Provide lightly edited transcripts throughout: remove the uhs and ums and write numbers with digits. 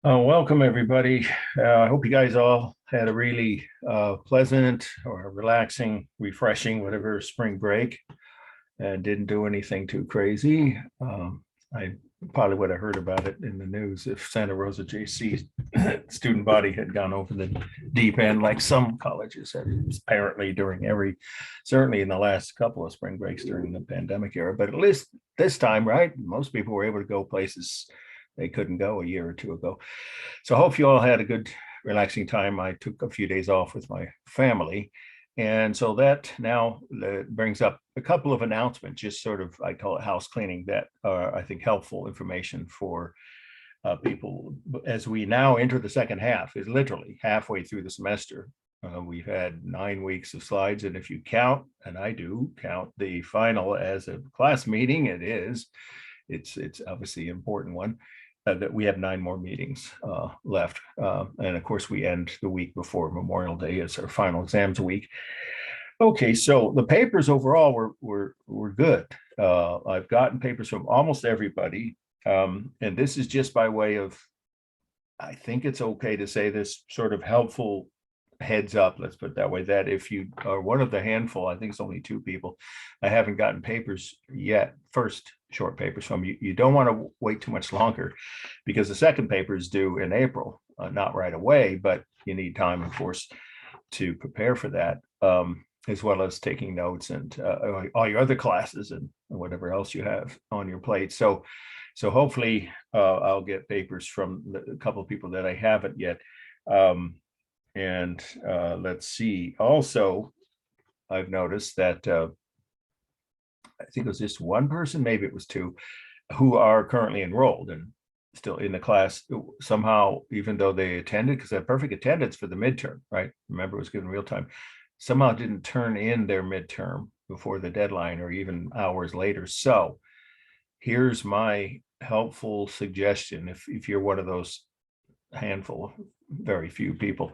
Welcome, everybody. I hope you guys all had a really pleasant or relaxing, refreshing, whatever spring break and didn't do anything too crazy. I probably would have heard about it in the news if Santa Rosa JC student body had gone over the deep end, like some colleges have apparently certainly in the last couple of spring breaks during the pandemic era. But at least this time, right? Most people were able to go places they couldn't go a year or two ago. So I hope you all had a good, relaxing time. I took a few days off with my family. And so that now brings up a couple of announcements, just sort of, I call it house cleaning, that are, I think, helpful information for people as we now enter the second half, is literally halfway through the semester. We've had 9 weeks of slides, and if you count, and I do count the final as a class meeting, it's obviously an important one. That we have 9 more meetings left. And of course, we end the week before Memorial Day. It's our final exams week. Okay, so the papers overall were good. I've gotten papers from almost everybody. And this is just by way of, I think it's okay to say this sort of helpful heads up, let's put it that way, that if you are one of the handful, I think it's only 2 people, I haven't gotten papers yet, first short papers from you. You don't want to wait too much longer because the second paper is due in April, not right away, but you need time, of course, to prepare for that, as well as taking notes and all your other classes and whatever else you have on your plate. So hopefully I'll get papers from a couple of people that I haven't yet. And let's see. Also, I've noticed that I think it was just one person, maybe it was two, who are currently enrolled and still in the class somehow, even though they attended, because they had perfect attendance for the midterm, right? Remember, it was given real time. Somehow didn't turn in their midterm before the deadline or even hours later. So here's my helpful suggestion. If you're one of those handful, very few people,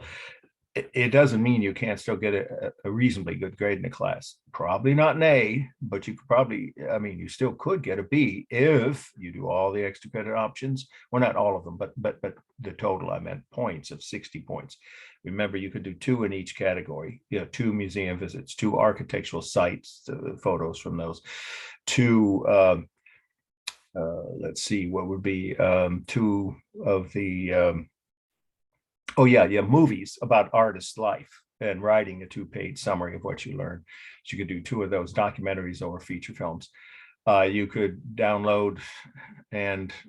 it doesn't mean you can't still get a reasonably good grade in the class. Probably not an A, but you could probably, I mean, you still could get a B if you do all the extra credit options. Well, not all of them, but the total, I meant points of 60 points. Remember, you could do 2 in each category. 2 museum visits, 2 architectural sites, photos from those, 2 let's see, what would be 2 of the movies about artist life and writing a 2-page summary of what you learned. So you could do 2 of those, documentaries or feature films. You could download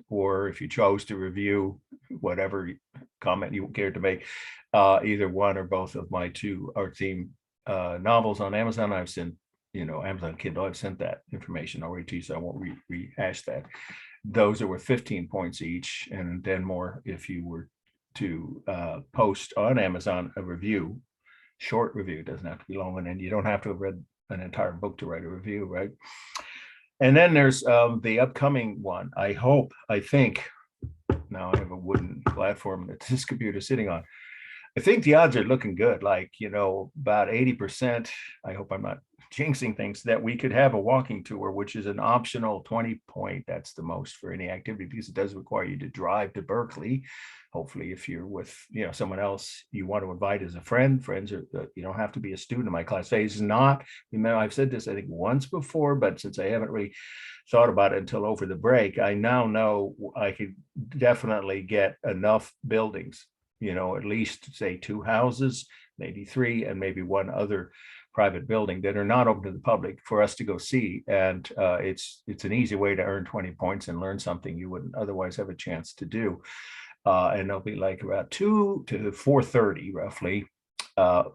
or if you chose to review whatever comment you cared to make, either one or both of my 2 art theme novels on Amazon. I've sent, Amazon Kindle, I've sent that information already to you, so I won't rehash that. Those are worth 15 points each, and then more if you were to post on Amazon a review, short review, doesn't have to be long, and you don't have to have read an entire book to write a review, right? And then there's the upcoming one. I think, now I have a wooden platform that this computer's sitting on. I think the odds are looking good, like, about 80%. I hope I'm not jinxing things, that we could have a walking tour, which is an optional 20 point. That's the most for any activity, because it does require you to drive to Berkeley. Hopefully, if you're with someone else you want to invite as a friends are, you don't have to be a student in my class. Phase not, remember, I've said this I think once before, but since I haven't really thought about it until over the break, I now know I could definitely get enough buildings, at least say 2 houses, maybe 3, and maybe 1 other private building that are not open to the public for us to go see. And it's an easy way to earn 20 points and learn something you wouldn't otherwise have a chance to do. And they'll be like about 2 to 4:30 roughly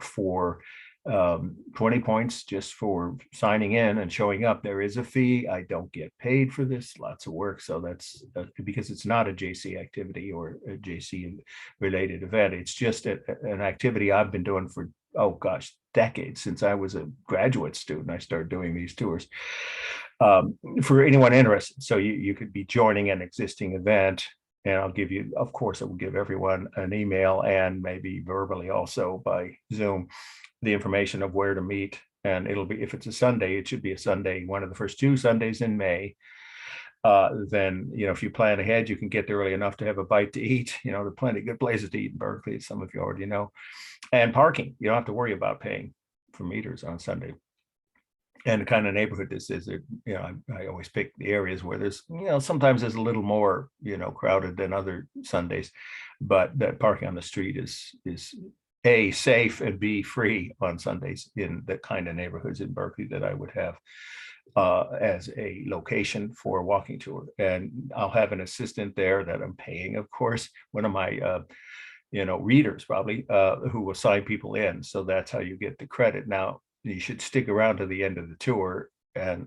for 20 points just for signing in and showing up. There is a fee. I don't get paid for this, lots of work. So that's because it's not a JC activity or a JC related event. It's just an activity I've been doing for, oh gosh, decades. Since I was a graduate student, I started doing these tours for anyone interested. So you could be joining an existing event. And I'll give you, of course, I will give everyone an email and maybe verbally also by Zoom, the information of where to meet. And it'll be, if it's a Sunday, it should be a Sunday, one of the first 2 Sundays in May. then, if you plan ahead, you can get there early enough to have a bite to eat. There are plenty of good places to eat in Berkeley, as some of you already know. And parking, you don't have to worry about paying for meters on Sunday. And the kind of neighborhood this is, I always pick the areas where there's, sometimes there's a little more, crowded than other Sundays, but that parking on the street is A, safe, and B, free on Sundays in the kind of neighborhoods in Berkeley that I would have as a location for a walking tour. And I'll have an assistant there that I'm paying, of course, one of my readers probably, who will sign people in. So that's how you get the credit. Now, you should stick around to the end of the tour. And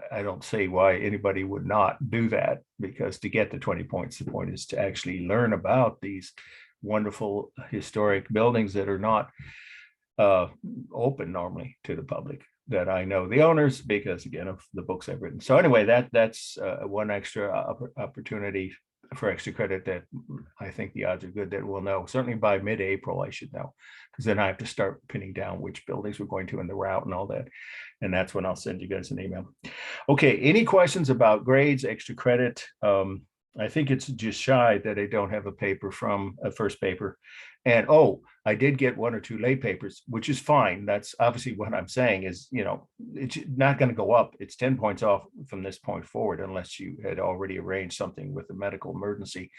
I don't see why anybody would not do that, because to get the 20 points, the point is to actually learn about these wonderful historic buildings that are not open normally to the public, that I know the owners because, again, of the books I've written. So anyway, that's one extra opportunity for extra credit that I think the odds are good that we'll know. Certainly by mid-April, I should know, because then I have to start pinning down which buildings we're going to and the route and all that. And that's when I'll send you guys an email. Okay, any questions about grades, extra credit? I think it's just shy that I don't have a paper from a first paper. And I did get 1 or 2 late papers, which is fine. That's obviously what I'm saying is, it's not going to go up. It's 10 points off from this point forward, unless you had already arranged something with a medical emergency,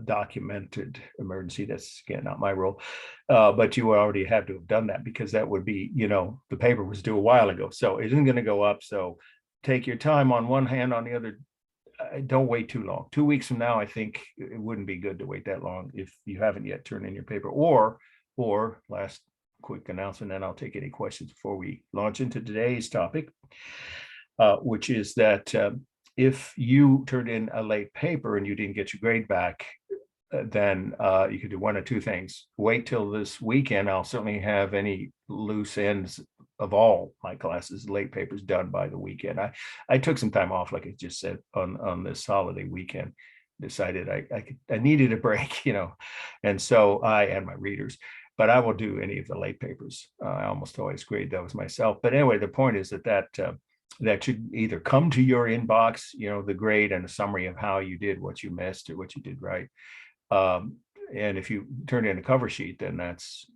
documented emergency. That's, again, not my role. But you already have to have done that, because that would be, the paper was due a while ago. So it isn't going to go up. So take your time on one hand. On the other, don't wait too long. 2 weeks from now, I think it wouldn't be good to wait that long if you haven't yet turned in your paper. Or last quick announcement, and I'll take any questions before we launch into today's topic, which is that if you turned in a late paper and you didn't get your grade back, then you could do one of two things. Wait till this weekend. I'll certainly have any loose ends of all my classes, late papers, done by the weekend. I took some time off, like I just said, on this holiday weekend. Decided I needed a break, and so I and my readers. But I will do any of the late papers. I almost always grade those myself. But anyway, the point is that should either come to your inbox, the grade and a summary of how you did, what you missed, or what you did right. And if you turn in a cover sheet, then that's,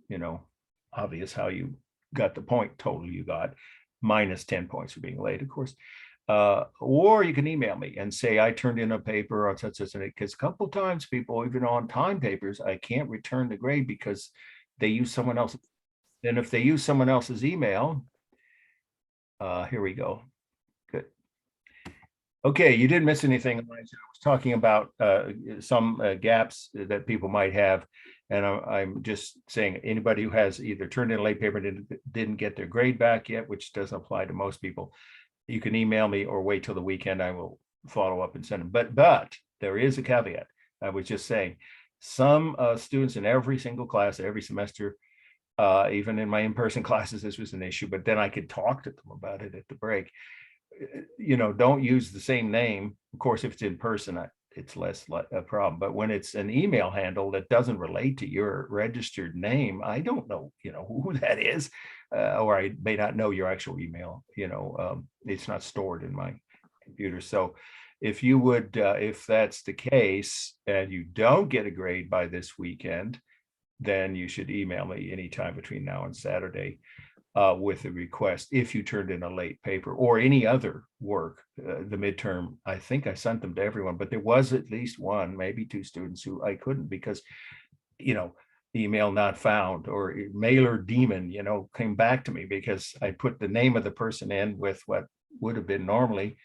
obvious how you got the point total you got, minus 10 points for being late, of course. Or you can email me and say, I turned in a paper on such, because a couple times people, even on time papers, I can't return the grade because they use someone else's. Then if they use someone else's email, here we go. Good. Okay, you didn't miss anything. I was talking about some gaps that people might have. And I'm just saying, anybody who has either turned in a late paper and didn't get their grade back yet, which doesn't apply to most people, you can email me or wait till the weekend. I will follow up and send them. But there is a caveat. I was just saying, some students in every single class, every semester, even in my in-person classes, this was an issue, but then I could talk to them about it at the break. Don't use the same name. Of course, if it's in person, it's less a problem. But when it's an email handle that doesn't relate to your registered name, I don't know, who that is, or I may not know your actual email. It's not stored in my computer. So if you would, if that's the case and you don't get a grade by this weekend, then you should email me anytime between now and Saturday with a request if you turned in a late paper or any other work. The midterm, I think I sent them to everyone, but there was at least one, maybe 2 students who I couldn't because, email not found, or mailer demon, came back to me because I put the name of the person in with what would have been normally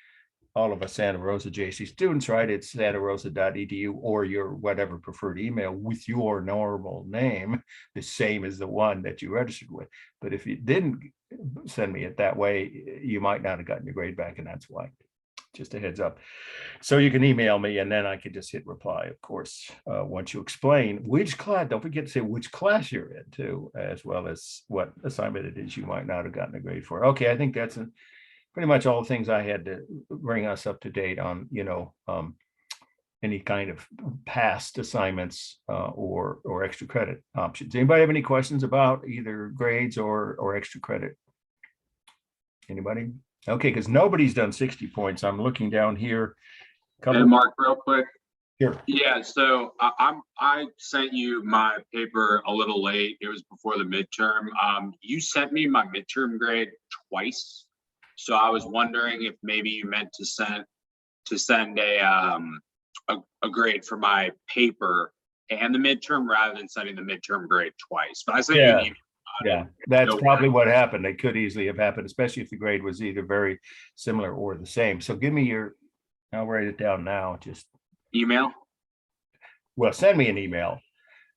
all of us Santa Rosa JC students, right? It's santarosa.edu or your whatever preferred email with your normal name, the same as the one that you registered with. But if you didn't send me it that way, you might not have gotten your grade back, and that's why. Just a heads up. So you can email me, and then I can just hit reply, of course, once you explain which class. Don't forget to say which class you're in too, as well as what assignment it is you might not have gotten a grade for. Okay, I think that's pretty much all the things I had to bring us up to date on, any kind of past assignments or extra credit options. Anybody have any questions about either grades or extra credit? Anybody? Okay, because nobody's done 60 points. I'm looking down here. And Mark, real quick. Here. Yeah, so I sent you my paper a little late. It was before the midterm. You sent me my midterm grade twice, so I was wondering if maybe you meant to send a grade for my paper and the midterm rather than sending the midterm grade twice. But I sent you an email. Yeah, that's probably what happened. It could easily have happened, especially if the grade was either very similar or the same. So give me your, I'll write it down now. Just email. Well, send me an email.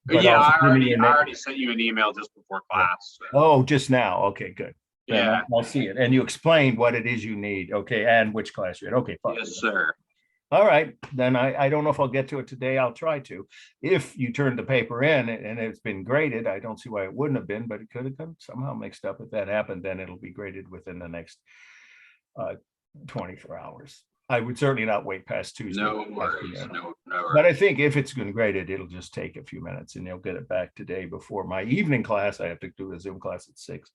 Yeah, I already sent you an email just before class. So. Oh, just now. Okay, good. Then Yeah, I'll see it. And you explained what it is you need. Okay, and which class you're in. Okay, fine. Yes, sir. All right, then I don't know if I'll get to it today. I'll try to. If you turn the paper in and it's been graded, I don't see why it wouldn't have been, but it could have come somehow mixed up. If that happened, then it'll be graded within the next 24 hours. I would certainly not wait past Tuesday. No worries. No worries. But I think if it's been graded, it'll just take a few minutes and you'll get it back today before my evening class. I have to do a Zoom class at 6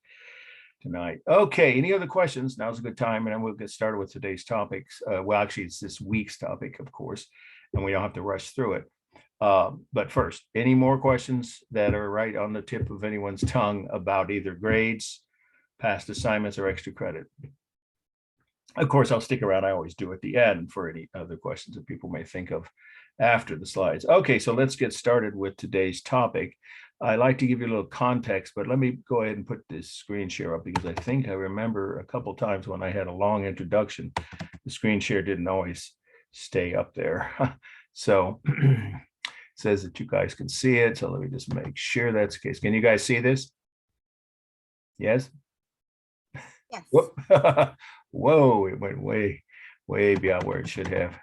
tonight. Okay, any other questions? Now's a good time, and then we'll get started with today's topics. Well, actually, it's this week's topic, of course, and we don't have to rush through it. But first, any more questions that are right on the tip of anyone's tongue about either grades, past assignments, or extra credit? Of course, I'll stick around. I always do at the end for any other questions that people may think of after the slides. Okay, so let's get started with today's topic. I like to give you a little context, but let me go ahead and put this screen share up because I think I remember a couple of times when I had a long introduction, the screen share didn't always stay up there. So it says that you guys can see it. So let me just make sure that's the case. Can you guys see this? Yes? Yes. Whoa, it went way beyond where it should have.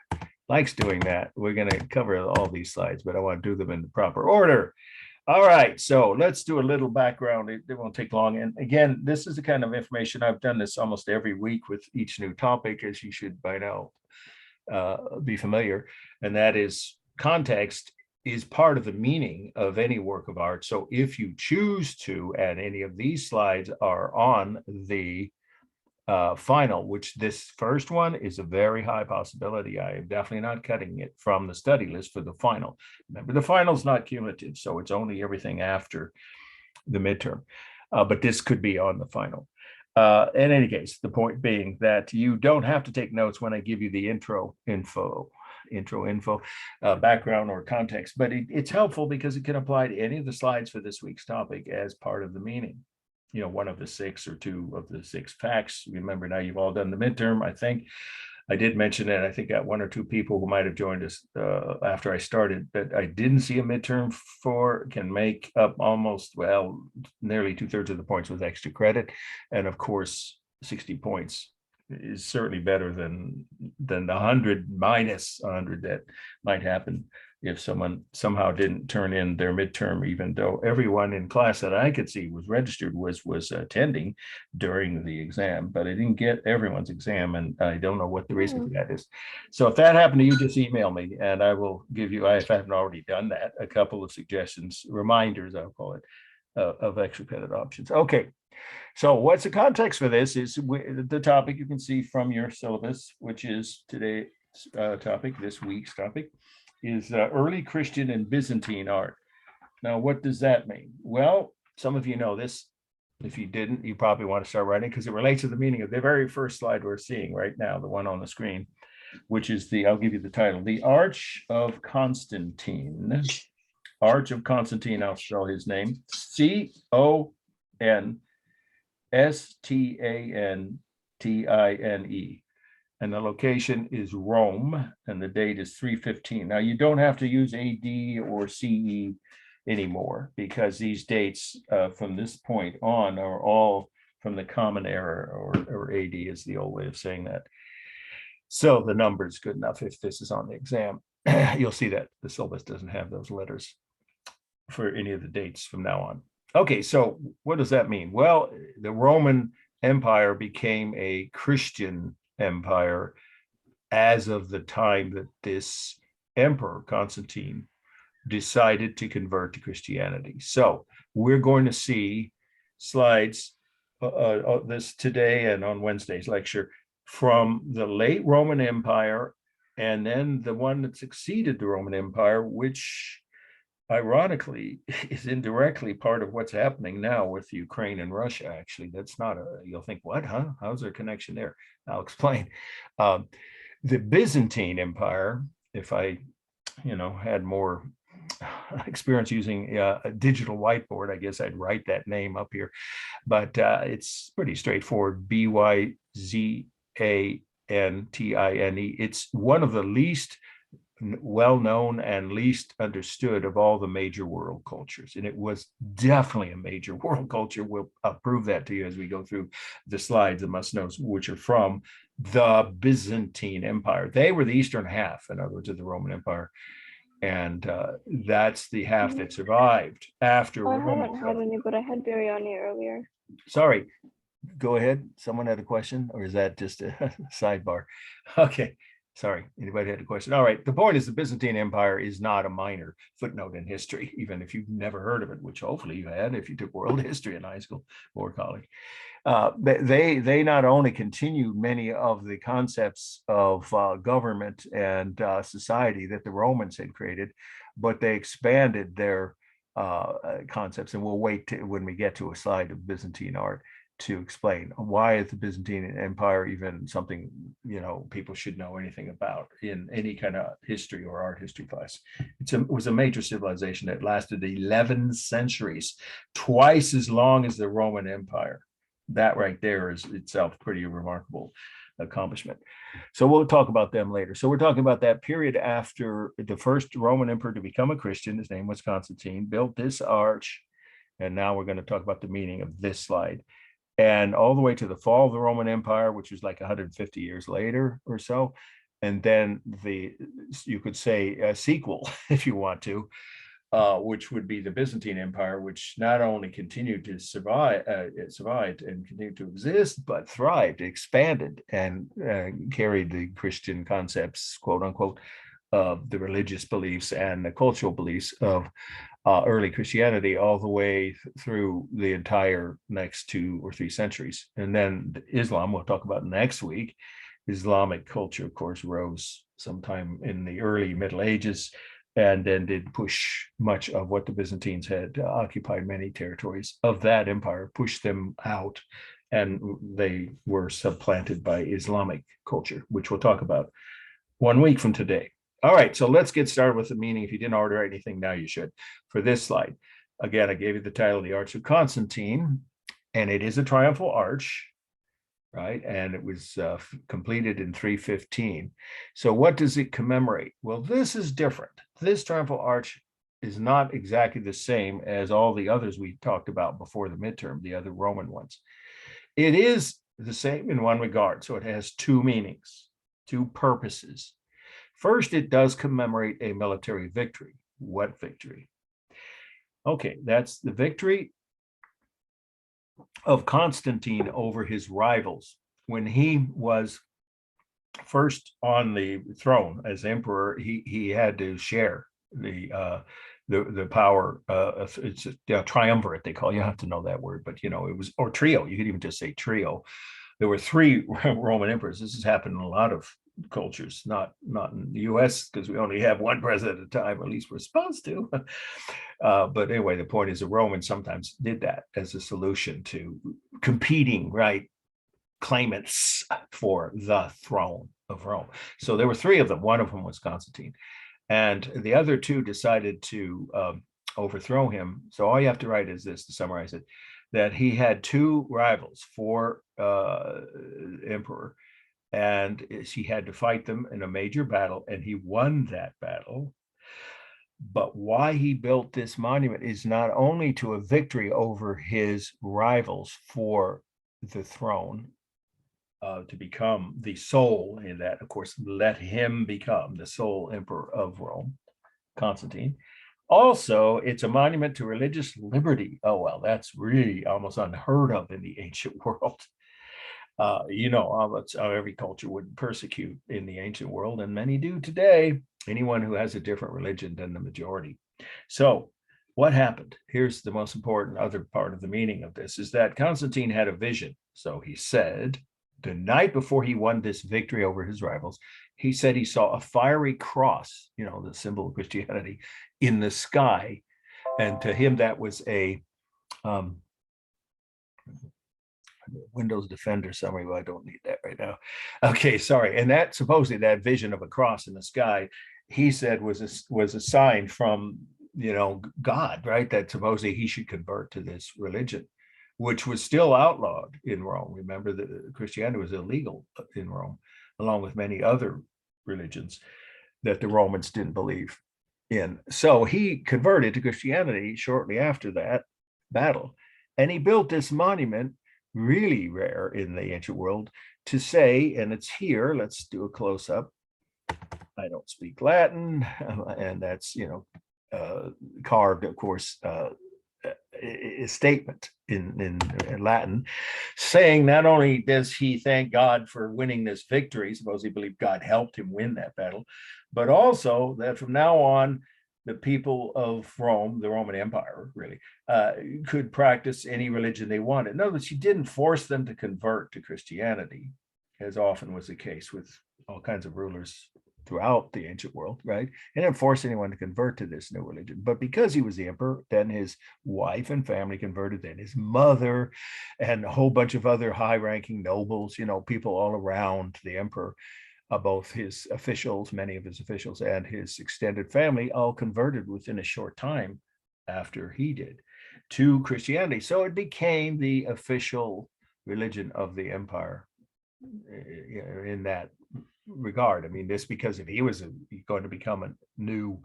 Likes doing that. We're going to cover all these slides, but I want to do them in the proper order. All right, so let's do a little background. It won't take long. And again, this is the kind of information I've done this almost every week with each new topic, as you should by now be familiar. And that is context is part of the meaning of any work of art. So if you choose to, and any of these slides are on the final, which this first one is a very high possibility. I am definitely not cutting it from the study list for the final. Remember, the final is not cumulative, so it's only everything after the midterm. But this could be on the final. In any case, the point being that you don't have to take notes when I give you the intro info, background or context, but it's helpful because it can apply to any of the slides for this week's topic as part of the meaning. You know, one of the 6 or 2 of the 6 facts. Remember, now you've all done the midterm. I think I did mention that I think got 1 or 2 people who might have joined us after I started that I didn't see a midterm for, can make up almost, well, nearly 2/3 of the points with extra credit. And of course, 60 points is certainly better than the 100 minus 100 that might happen if someone somehow didn't turn in their midterm, even though everyone in class that I could see was registered, was attending during the exam, but I didn't get everyone's exam, and I don't know what the reason for that is. So if that happened to you, just email me and I will give you, if I haven't already done that, a couple of suggestions, reminders, I'll call it, of extra credit options. Okay. So what's the context for this is the topic you can see from your syllabus, which is today's topic, this week's topic, is early Christian and Byzantine art. Now, what does that mean? Well, some of you know this. If you didn't, you probably want to start writing because it relates to the meaning of the very first slide we're seeing right now, the one on the screen, which is I'll give you the title, The Arch of Constantine. Arch of Constantine, I'll spell his name, Constantine. And the location is Rome, and the date is 315. Now, you don't have to use AD or CE anymore because these dates from this point on are all from the Common Era, or AD is the old way of saying that. So the number is good enough if this is on the exam. You'll see that the syllabus doesn't have those letters for any of the dates from now on. Okay, so what does that mean? Well, the Roman Empire became a Christian empire as of the time that this emperor, Constantine, decided to convert to Christianity. So we're going to see slides this today and on Wednesday's lecture from the late Roman Empire, and then the one that succeeded the Roman Empire, which ironically is indirectly part of what's happening now with Ukraine and Russia. Actually, that's not a, you'll think, what, huh? How's there a connection there? I'll explain. The Byzantine Empire, if I, had more experience using a digital whiteboard, I guess I'd write that name up here, but it's pretty straightforward. Byzantine. It's one of the least well-known and least understood of all the major world cultures, and it was definitely a major world culture. I'll prove that to you as we go through the slides, the must-knows, which are from the Byzantine Empire. They were the eastern half, in other words, of the Roman Empire, and that's the half that survived after. I haven't had any, but I had biryani earlier. Sorry, go ahead. Someone had a question, or is that just a sidebar? Okay. Sorry, anybody had a question? All right, the point is the Byzantine Empire is not a minor footnote in history, even if you've never heard of it, which hopefully you had if you took world history in high school or college. They not only continued many of the concepts of government and society that the Romans had created, but they expanded their concepts. And we'll wait when we get to a slide of Byzantine art to explain why is the Byzantine Empire even something people should know anything about in any kind of history or art history class. It was a major civilization that lasted 11 centuries, twice as long as the Roman Empire. That right there is itself pretty remarkable accomplishment. So we'll talk about them later. So we're talking about that period after the first Roman emperor to become a Christian. His name was Constantine, built this arch, and now we're going to talk about the meaning of this slide. And all the way to the fall of the Roman Empire, which was like 150 years later or so. And then you could say a sequel, if you want to, which would be the Byzantine Empire, which not only continued to survive, it survived and continued to exist, but thrived, expanded, and carried the Christian concepts, quote unquote, of the religious beliefs and the cultural beliefs of early Christianity all the way through the entire next 2 or 3 centuries. And then Islam, we'll talk about next week. Islamic culture, of course, rose sometime in the early Middle Ages and then did push much of what the Byzantines had occupied many territories of that empire, pushed them out, and they were supplanted by Islamic culture, which we'll talk about 1 week from today. All right, so let's get started with the meaning. If you didn't order anything, now you should. For this slide, again, I gave you the title, The Arch of Constantine, and it is a triumphal arch, right? And it was completed in 315. So what does it commemorate? Well, this is different. This triumphal arch is not exactly the same as all the others we talked about before the midterm, the other Roman ones. It is the same in one regard. So it has 2 meanings, 2 purposes. First, it does commemorate a military victory. What victory? Okay, that's the victory of Constantine over his rivals. When he was first on the throne as emperor, he had to share the power. It's a triumvirate, they call. You have to know that word, but it was, or trio. You could even just say trio. There were 3 Roman emperors. This has happened in a lot of cultures, not in the US, because we only have 1 president at a time, at least we're supposed to. But anyway, the point is the Romans sometimes did that as a solution to competing, right, claimants for the throne of Rome. So there were 3 of them. One of them was Constantine. And the other 2 decided to overthrow him. So all you have to write is this to summarize it, that he had 2 rivals for emperor, and he had to fight them in a major battle, and he won that battle. But why he built this monument is not only to a victory over his rivals for the throne, to become the sole, and that, of course, let him become the sole emperor of Rome, Constantine. Also, it's a monument to religious liberty. Oh, well, that's really almost unheard of in the ancient world. Every culture would persecute in the ancient world, and many do today, anyone who has a different religion than the majority. So what happened? Here's the most important other part of the meaning of this, is that Constantine had a vision. So he said, the night before he won this victory over his rivals, he said he saw a fiery cross, the symbol of Christianity, in the sky. And to him, that was a Windows Defender summary. Well, I don't need that right now. Okay, sorry. And that supposedly that vision of a cross in the sky, he said was a sign from God, right? That supposedly he should convert to this religion, which was still outlawed in Rome. Remember that Christianity was illegal in Rome, along with many other religions that the Romans didn't believe in. So he converted to Christianity shortly after that battle. And he built this monument, really rare in the ancient world, to say, and it's here, let's do a close-up. I don't speak Latin, and that's, carved, of course, a statement in Latin, saying not only does he thank God for winning this victory, suppose he believed God helped him win that battle, but also that from now on, the people of Rome, the Roman Empire, really, could practice any religion they wanted. In other words, he didn't force them to convert to Christianity, as often was the case with all kinds of rulers throughout the ancient world, right? He didn't force anyone to convert to this new religion. But because he was the emperor, then his wife and family converted, then his mother and a whole bunch of other high-ranking nobles, people all around the emperor, both his officials, many of his officials, and his extended family all converted within a short time after he did to Christianity. So it became the official religion of the empire in that regard. I mean, this because if he was going to become a new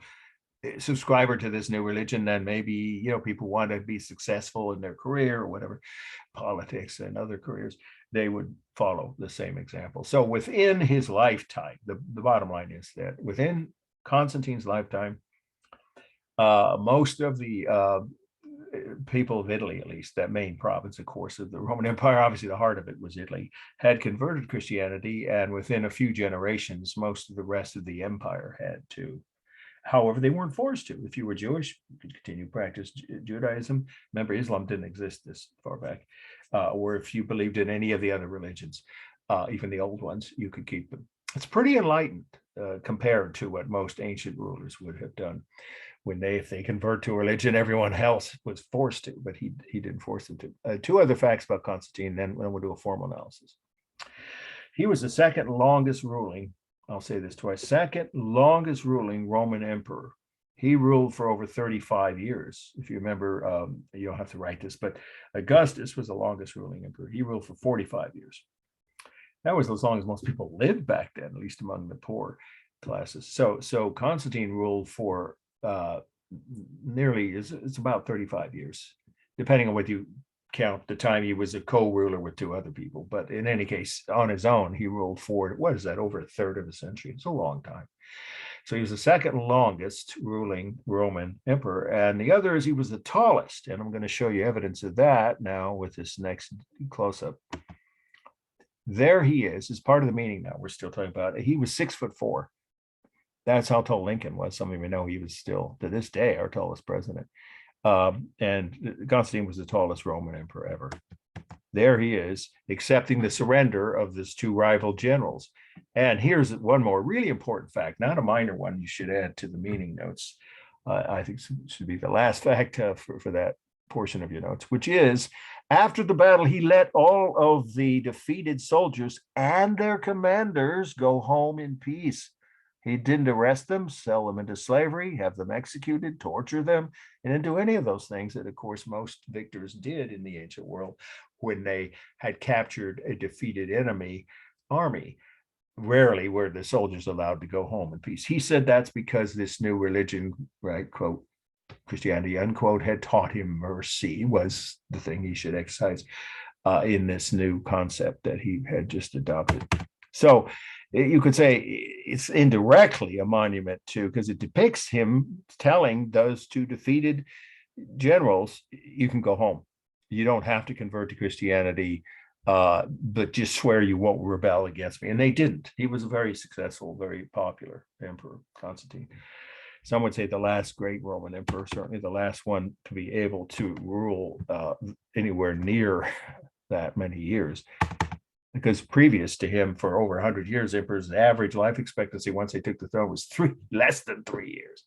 subscriber to this new religion, then maybe people want to be successful in their career or whatever, politics and other careers, they would follow the same example. So within his lifetime, the bottom line is that within Constantine's lifetime, most of the people of Italy, at least that main province, of course, of the Roman Empire, obviously the heart of it was Italy, had converted Christianity, and within a few generations, most of the rest of the empire had too. However, they weren't forced to. If you were Jewish, you could continue to practice Judaism. Remember, Islam didn't exist this far back. Or if you believed in any of the other religions, even the old ones, you could keep them. It's pretty enlightened compared to what most ancient rulers would have done. If they convert to a religion, everyone else was forced to, but he didn't force them to. Two other facts about Constantine, then we'll do a formal analysis. He was the second longest ruling, I'll say this twice, second longest ruling Roman emperor. He ruled for over 35 years. If you remember, you don't have to write this, but Augustus was the longest ruling emperor. He ruled for 45 years. That was as long as most people lived back then, at least among the poor classes. So Constantine ruled for nearly, it's about 35 years, depending on whether you count the time he was a co-ruler with two other people. But in any case, on his own, he ruled for, what is that, over a third of a century. It's a long time. So he was the second longest ruling Roman emperor. And the other is he was the tallest. And I'm going to show you evidence of that now with this next close-up. There he is. As part of the meaning now we're still talking about. He was 6'4". That's how tall Lincoln was. Some of you know he was still, to this day, our tallest president. And Constantine was the tallest Roman emperor ever. There he is, accepting the surrender of his two rival generals. And here's one more really important fact, not a minor one you should add to the meaning notes. I think should be the last fact for that portion of your notes, which is, after the battle, he let all of the defeated soldiers and their commanders go home in peace. He didn't arrest them, sell them into slavery, have them executed, torture them, and didn't do any of those things that, of course, most victors did in the ancient world when they had captured a defeated enemy army. Rarely were the soldiers allowed to go home in peace. He said that's because this new religion, right, quote, Christianity, unquote, had taught him mercy was the thing he should exercise in this new concept that he had just adopted. So you could say it's indirectly a monument to, because it depicts him telling those two defeated generals, you can go home. You don't have to convert to Christianity, but just swear you won't rebel against me. And they didn't. He was a very successful, very popular emperor, Constantine. Some would say the last great Roman emperor, certainly the last one to be able to rule anywhere near that many years. Because previous to him, for over 100 years, emperors' average life expectancy once they took the throne was less than 3 years.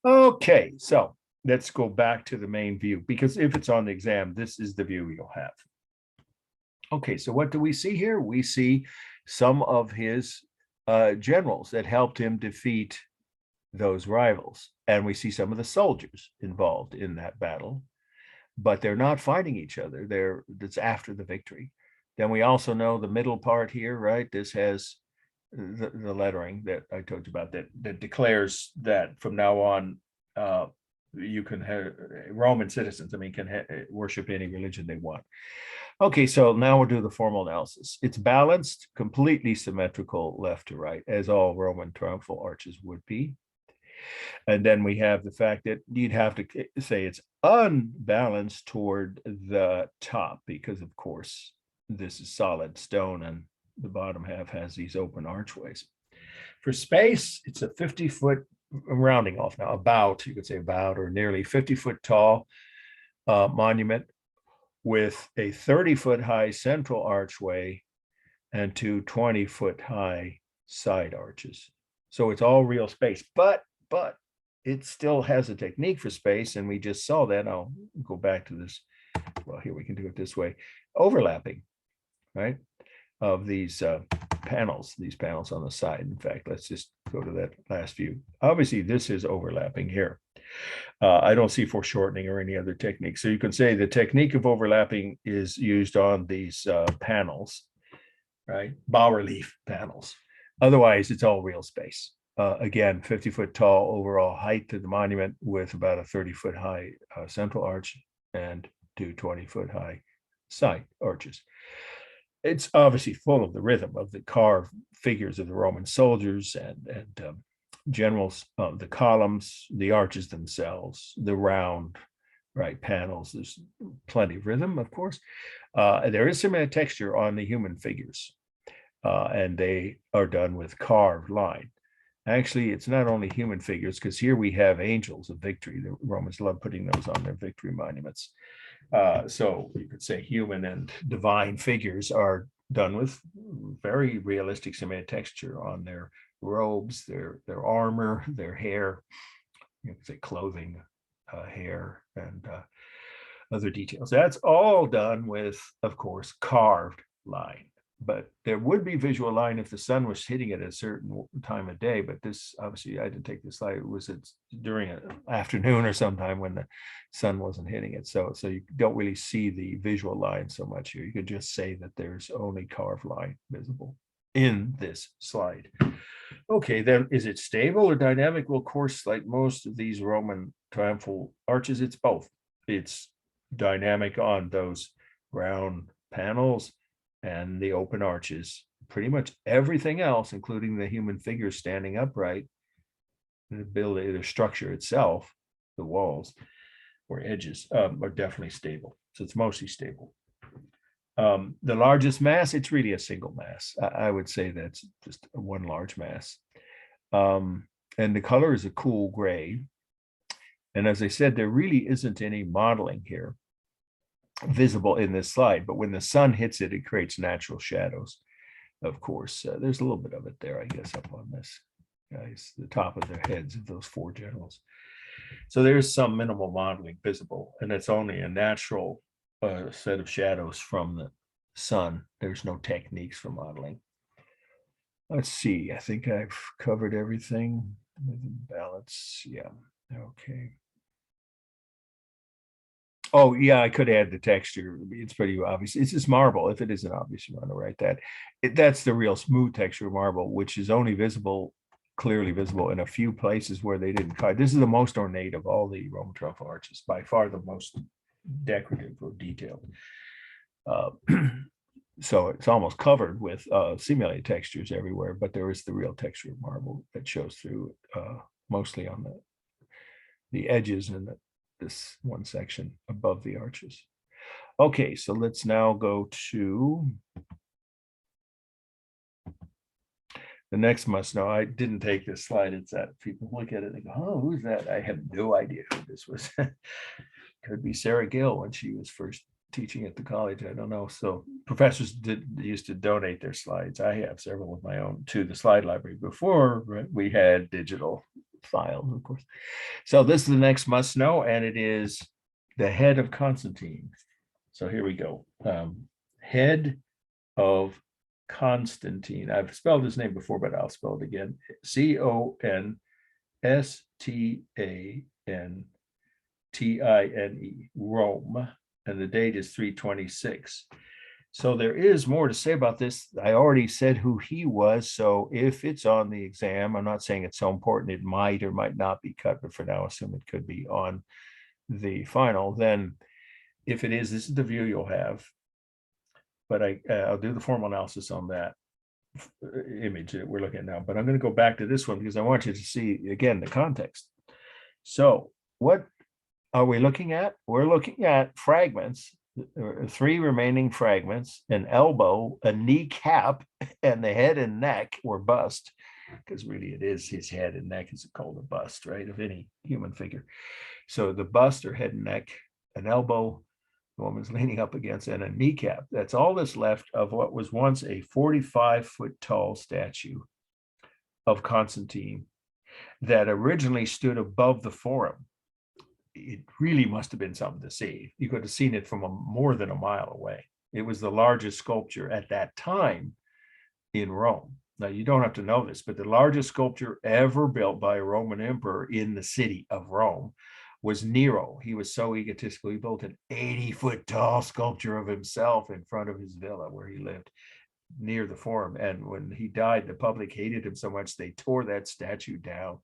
Okay, so let's go back to the main view, because if it's on the exam, this is the view you'll have. Okay, so what do we see here? We see some of his generals that helped him defeat those rivals. And we see some of the soldiers involved in that battle, but they're not fighting each other. That's after the victory. Then we also know the middle part here, right? This has the lettering that I told you about that declares that from now on, you can have Roman citizens, can worship any religion they want. Okay, so now we'll do the formal analysis. It's balanced, completely symmetrical left to right, as all Roman triumphal arches would be. And then we have the fact that you'd have to say it's unbalanced toward the top, because of course, this is solid stone and the bottom half has these open archways. For space, it's a 50-foot, I'm rounding off now, you could say about or nearly 50-foot tall monument with a 30-foot high central archway and 2 20-foot high side arches. So it's all real space, but it still has a technique for space, and we just saw that. I'll go back to this. Well, here we can do it this way. Overlapping, right, of these panels on the side. In fact, let's just go to that last view. Obviously, this is overlapping here. I don't see foreshortening or any other technique. So you can say the technique of overlapping is used on these panels, right? Bas-relief panels. Otherwise, it's all real space. Again, 50-foot tall overall height to the monument with about a 30-foot high central arch and 2 20-foot high side arches. It's obviously full of the rhythm of the carved figures of the Roman soldiers and generals, the columns, the arches themselves, the round, right, panels. There's plenty of rhythm, of course. There is some texture on the human figures, and they are done with carved line. Actually, it's not only human figures, because here we have angels of victory. The Romans love putting those on their victory monuments. So you could say human and divine figures are done with very realistic symmetric texture on their robes, their armor, their hair, you could say clothing, hair, and other details. That's all done with, of course, carved line. But there would be visual line if the sun was hitting it at a certain time of day. But this, obviously, I didn't take this slide. It was during an afternoon or sometime when the sun wasn't hitting it. So you don't really see the visual line so much here. You could just say that there's only carved line visible in this slide. Okay, then is it stable or dynamic? Well, of course, like most of these Roman triumphal arches, it's both. It's dynamic on those round panels and the open arches. Pretty much everything else, including the human figure standing upright, the structure itself, the walls or edges, are definitely stable. So it's mostly stable. The largest mass, it's really a single mass. I would say that's just one large mass. And the color is a cool gray. And as I said, there really isn't any modeling here visible in this slide, but when the sun hits it, it creates natural shadows. Of course, there's a little bit of it there, I guess, up on this, guys, the top of their heads of those 4 generals. So there's some minimal modeling visible, and it's only a natural set of shadows from the sun. There's no techniques for modeling. Let's see, I think I've covered everything with balance. Yeah, okay. Oh, yeah, I could add the texture. It's pretty obvious. It's just marble. If it isn't obvious, you want to write that. That's the real smooth texture of marble, which is only visible, clearly visible in a few places where they didn't cut. This is the most ornate of all the Roman triumphal arches, by far the most decorative or detailed. So it's almost covered with simulated textures everywhere, but there is the real texture of marble that shows through mostly on the edges and this one section above the arches. Okay, so let's now go to The next must know. I didn't take this slide. It's that people look at it and go, oh, who's that? I have no idea who this was. Could be Sarah Gill when she was first teaching at the college. I don't know. So professors used to donate their slides. I have several of my own to the slide library before we had digital files, of course. So this is the next must know, and it is the head of Constantine. So here we go. Head of Constantine. I've spelled his name before, but I'll spell it again. Constantine, Rome, and the date is 326. So there is more to say about this. I already said who he was. So if it's on the exam, I'm not saying it's so important, it might or might not be cut, but for now, assume it could be on the final. Then if it is, this is the view you'll have. But I'll do the formal analysis on that image that we're looking at now. But I'm going to go back to this one because I want you to see, again, the context. So what are we looking at? We're looking at fragments, 3 remaining fragments, an elbow, a kneecap, and the head and neck or bust, because really it is his head and neck is called a bust, right, of any human figure. So the bust or head and neck, an elbow, the woman's leaning up against, and a kneecap. That's all that's left of what was once a 45-foot tall statue of Constantine that originally stood above the forum. It really must have been something to see. You could have seen it from more than a mile away. It was the largest sculpture at that time in Rome. Now, you don't have to know this, but the largest sculpture ever built by a Roman emperor in the city of Rome was Nero. He was so egotistical, he built an 80-foot tall sculpture of himself in front of his villa where he lived near the Forum. And when he died, the public hated him so much they tore that statue down.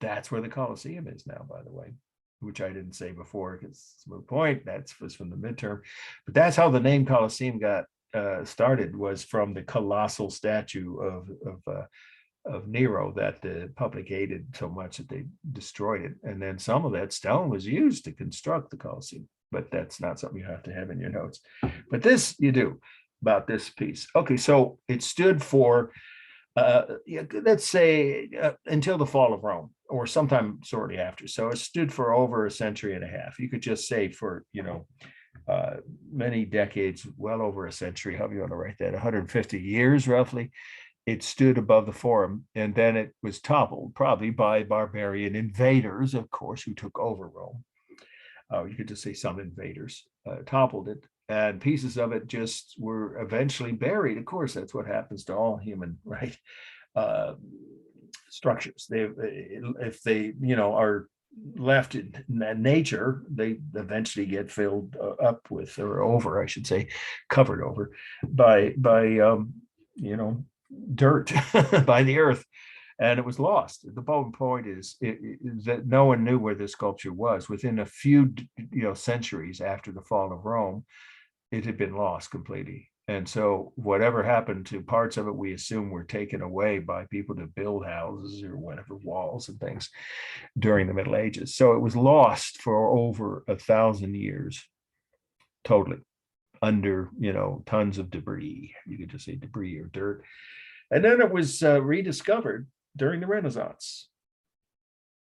That's where the Colosseum is now, by the way, which I didn't say before because it's a moot point. That was from the midterm. But that's how the name Colosseum got started, was from the colossal statue of Nero that the public hated so much that they destroyed it. And then some of that stone was used to construct the Colosseum, but that's not something you have to have in your notes. But this you do about this piece. Okay, so it stood for, let's say, until the fall of Rome, or sometime shortly after. So it stood for over a century and a half. You could just say for, many decades, well over a century, however you want to write that, 150 years roughly. It stood above the Forum, and then it was toppled, probably by barbarian invaders, of course, who took over Rome. You could just say some invaders toppled it, and pieces of it just were eventually buried. Of course, that's what happens to all human, right, structures. If they, are left in nature, they eventually get filled up with, or over, I should say, covered over by dirt by the earth, and it was lost. The point is that no one knew where this sculpture was. Within a few centuries after the fall of Rome, it had been lost completely. And so whatever happened to parts of it, we assume were taken away by people to build houses or whatever, walls and things during the Middle Ages. So it was lost for over 1,000 years totally, under tons of debris. You could just say debris or dirt. And then it was rediscovered during the Renaissance.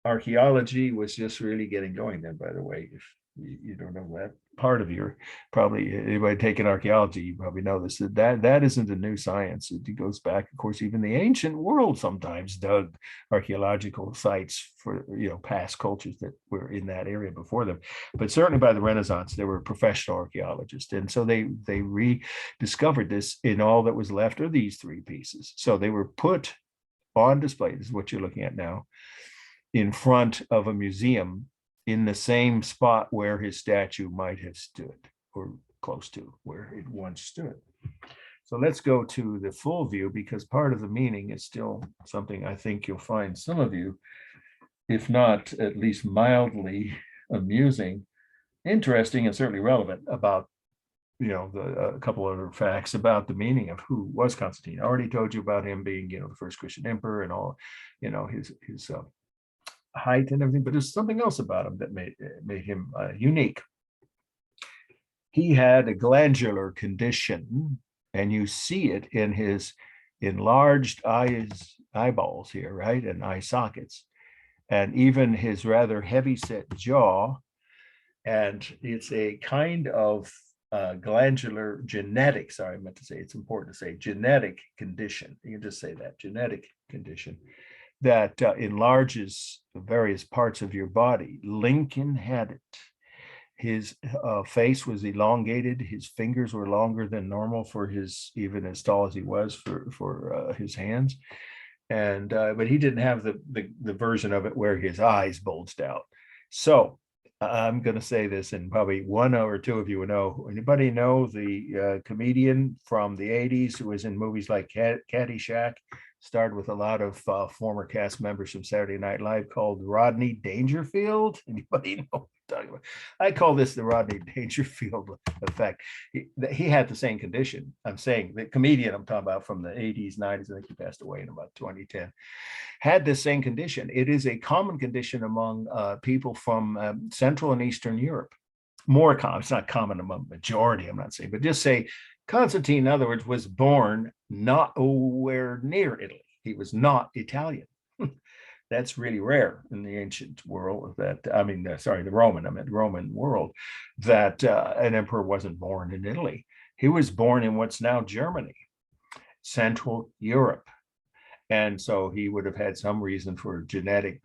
Archaeology was just really getting going then, by the way. If you don't know that part of your, probably anybody taking archaeology, you probably know this, that isn't a new science. It goes back, of course, even the ancient world sometimes dug archaeological sites for past cultures that were in that area before them. But certainly by the Renaissance, there were professional archaeologists, and so they rediscovered this in all that was left of these 3 pieces. So they were put on display. This is what you're looking at now, in front of a museum in the same spot where his statue might have stood, or close to where it once stood. So let's go to the full view, because part of the meaning is still something I think you'll find some of you, if not at least mildly amusing, interesting, and certainly relevant about, a couple other facts about the meaning of who was Constantine. I already told you about him being, the first Christian emperor and all, his height and everything, but there's something else about him that made him unique. He had a glandular condition, and you see it in his enlarged eyeballs here, right? And eye sockets. And even his rather heavy set jaw. And it's a kind of glandular genetic, sorry, I meant to say, it's important to say genetic condition. You can just say that, genetic condition that enlarges various parts of your body. Lincoln had it. His face was elongated. His fingers were longer than normal for his, even as tall as he was for his hands. And but he didn't have the version of it where his eyes bulged out. So I'm going to say this, and probably one or two of you will know. Anybody know the comedian from the 80s who was in movies like Caddyshack? Starred with a lot of former cast members from Saturday Night Live, called Rodney Dangerfield. Anybody know what I'm talking about? I call this the Rodney Dangerfield effect. He had the same condition. I'm saying the comedian I'm talking about from the 80s, 90s, I think he passed away in about 2010, had the same condition. It is a common condition among people from Central and Eastern Europe. More common, it's not common among the majority, I'm not saying, but just say Constantine, in other words, was born nowhere near Italy. He was not Italian. That's really rare in the ancient world. That the Roman world, that an emperor wasn't born in Italy. He was born in what's now Germany, Central Europe, and so he would have had some reason for genetic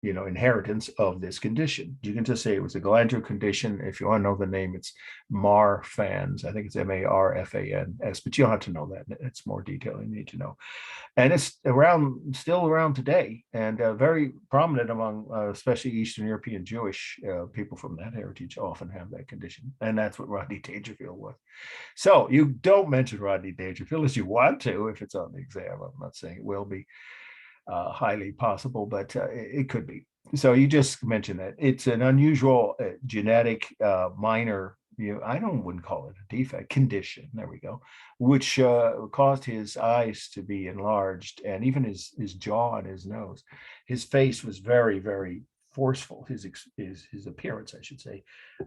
inheritance of this condition. You can just say it was a glandular condition. If you want to know the name, it's Marfans. I think it's Marfans, but you don't have to know that. It's more detail you need to know. And it's still around today, and very prominent among especially Eastern European Jewish people from that heritage often have that condition. And that's what Rodney Dangerfield was. So you don't mention Rodney Dangerfield as you want to if it's on the exam. I'm not saying it will be. Highly possible, but it could be. So you just mentioned that it's an unusual genetic minor, wouldn't call it a defect, condition. There we go, which caused his eyes to be enlarged, and even his jaw and his nose. His face was very, very forceful. His appearance, I should say,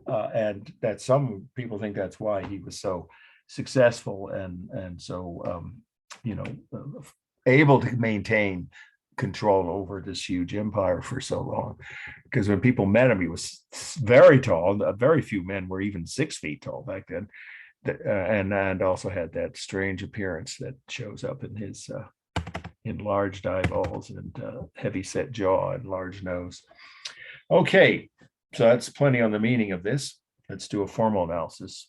and that some people think that's why he was so successful and so able to maintain control over this huge empire for so long. Because when people met him, he was very tall. Very few men were even 6 feet tall back then, and also had that strange appearance that shows up in his enlarged eyeballs and heavy set jaw and large nose. Okay, so that's plenty on the meaning of this. Let's do a formal analysis.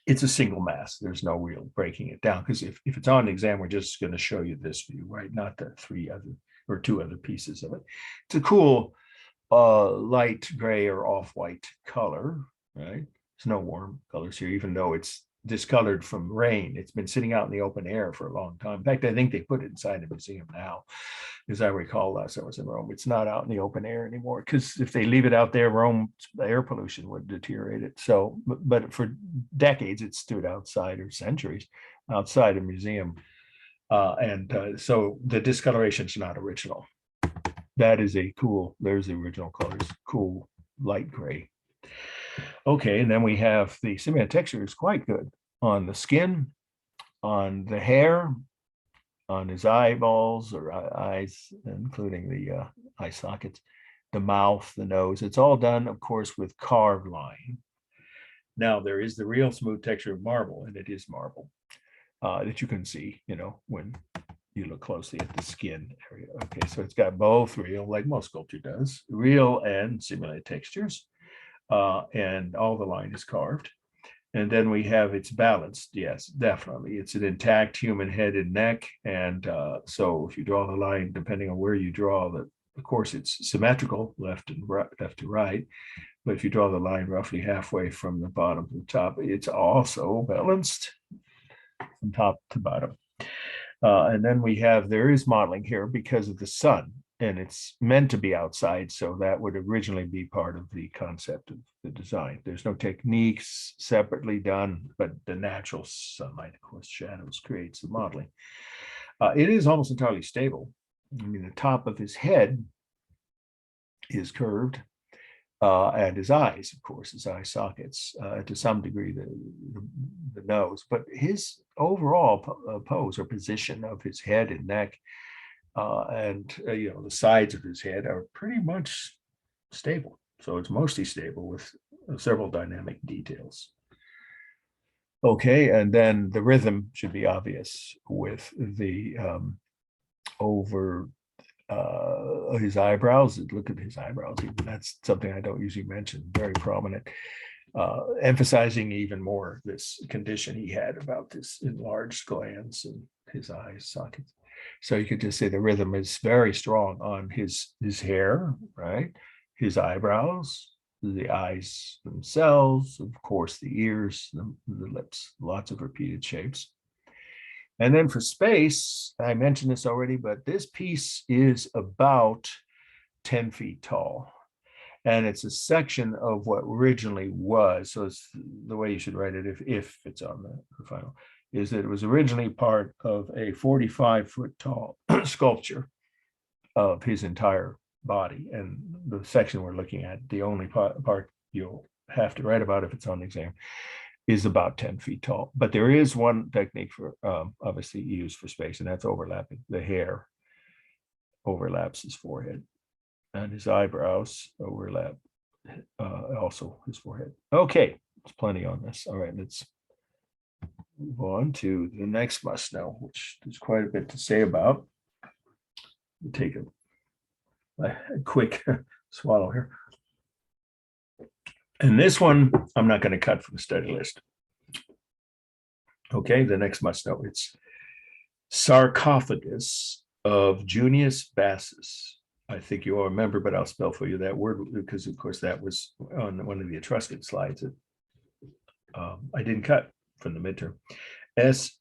It's a single mass. There's no real breaking it down, because if it's on the exam, we're just going to show you this view, right? Not the 2 other pieces of it. It's a cool light gray or off-white color, right? There's no warm colors here, even though it's discolored from rain. It's been sitting out in the open air for a long time. In fact, I think they put it inside the museum now, as I recall last I was in Rome. It's not out in the open air anymore, because if they leave it out there, Rome, air pollution would deteriorate it. So, but for decades, it stood outside, or centuries, outside a museum. So the discoloration is not original. That is there's the original colors, cool light gray. Okay, and then we have the similar texture is quite good on the skin, on the hair, on his eyeballs or eyes, including the eye sockets, the mouth, the nose. It's all done, of course, with carved line. Now, there is the real smooth texture of marble, and it is marble that you can see, when you look closely at the skin area. Okay, so it's got both real, like most sculpture does, real and simulated textures. And all the line is carved. And then we have it's balanced. Yes, definitely. It's an intact human head and neck. And so if you draw the line, depending on where you draw, of course, it's symmetrical, left to right. But if you draw the line roughly halfway from the bottom to the top, it's also balanced from top to bottom. And then there is modeling here because of the sun. And it's meant to be outside, so that would originally be part of the concept of the design. There's no techniques separately done, but the natural sunlight, of course, shadows creates the modeling. It is almost entirely stable. I mean, the top of his head is curved, and his eyes, of course, his eye sockets, to some degree the nose, but his overall pose or position of his head and neck and the sides of his head are pretty much stable. So it's mostly stable with several dynamic details. Okay, and then the rhythm should be obvious with the over his eyebrows. Look at his eyebrows. That's something I don't usually mention. Very prominent, emphasizing even more this condition he had about this enlarged glands and his eye sockets. So you could just say the rhythm is very strong on his hair, right? His eyebrows, the eyes themselves, of course, the ears, the lips, lots of repeated shapes. And then for space, I mentioned this already, but this piece is about 10 feet tall. And it's a section of what originally was. So it's the way you should write it if it's on the final, is that it was originally part of a 45-foot tall sculpture of his entire body. And the section we're looking at, the only part you'll have to write about if it's on the exam, is about 10 feet tall. But there is one technique for obviously used for space, and that's overlapping. The hair overlaps his forehead, and his eyebrows overlap also his forehead. Okay, there's plenty on this. All right, let's move on to the next must know, which there's quite a bit to say about. We'll take a quick swallow here. And this one, I'm not going to cut from the study list. Okay, the next must know, it's Sarcophagus of Junius Bassus. I think you all remember, but I'll spell for you that word because, of course, that was on one of the Etruscan slides that I didn't cut from the midterm. Sarcophagus,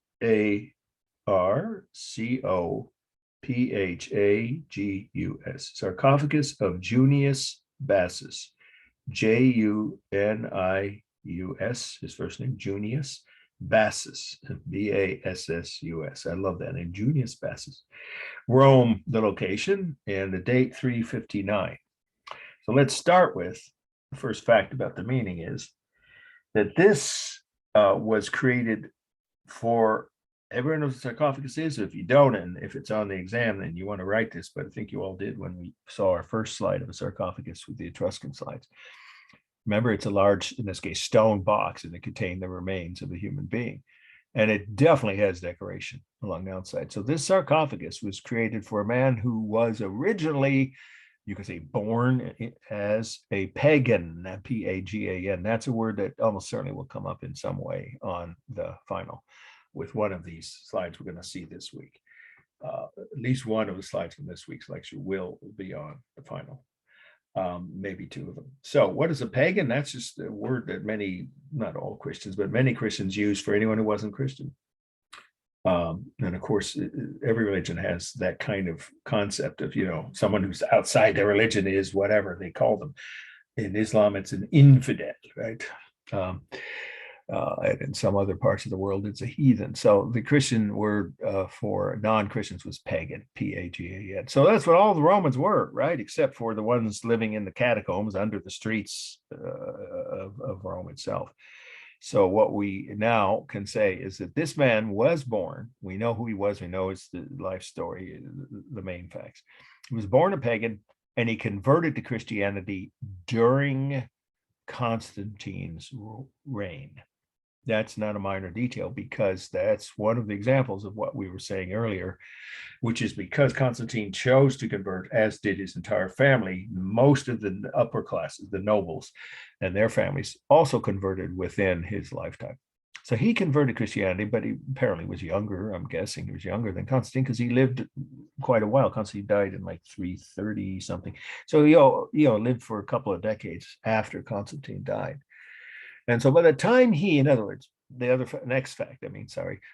Sarcophagus of Junius Bassus. Junius, his first name, Junius Bassus, Bassus. I love that name, Junius Bassus. Rome, the location, and the date 359. So let's start with the first fact about the meaning is that this was created for, everyone knows what sarcophagus is. If you don't, and if it's on the exam, then you want to write this, but I think you all did when we saw our first slide of a sarcophagus with the Etruscan slides. Remember, it's a large, in this case, stone box, and it contained the remains of a human being. And it definitely has decoration along the outside. So this sarcophagus was created for a man who was originally, you could say, born as a pagan, P-A-G-A-N. That's a word that almost certainly will come up in some way on the final with one of these slides we're going to see this week. At least one of the slides from this week's lecture will be on the final. Maybe two of them. So what is a pagan? That's just a word that many, not all Christians, but many Christians use for anyone who wasn't Christian. And of course, every religion has that kind of concept of, someone who's outside their religion is whatever they call them. In Islam, it's an infidel, right? And in some other parts of the world, it's a heathen. So the Christian word for non-Christians was pagan, P-A-G-A-N. So that's what all the Romans were, right? Except for the ones living in the catacombs under the streets of Rome itself. So what we now can say is that this man was born. We know who he was. We know it's the life story, the main facts. He was born a pagan, and he converted to Christianity during Constantine's reign. That's not a minor detail because that's one of the examples of what we were saying earlier, which is because Constantine chose to convert, as did his entire family. Most of the upper classes, the nobles and their families, also converted within his lifetime. So he converted Christianity, but he apparently was younger. I'm guessing he was younger than Constantine because he lived quite a while. Constantine died in like 330 something. So he lived for a couple of decades after Constantine died. And so by the time in other words, the other next fact,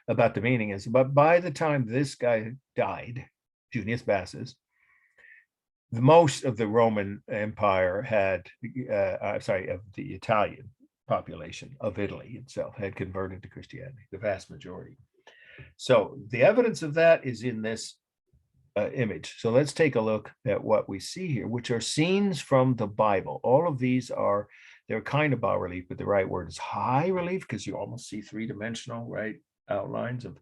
about the meaning is, but by the time this guy died, Junius Bassus, most of the Roman Empire had, of the Italian population of Italy itself had converted to Christianity, the vast majority. So the evidence of that is in this image. So let's take a look at what we see here, which are scenes from the Bible. All of these are, they're kind of bas relief, but the right word is high relief, because you almost see three-dimensional, right, outlines of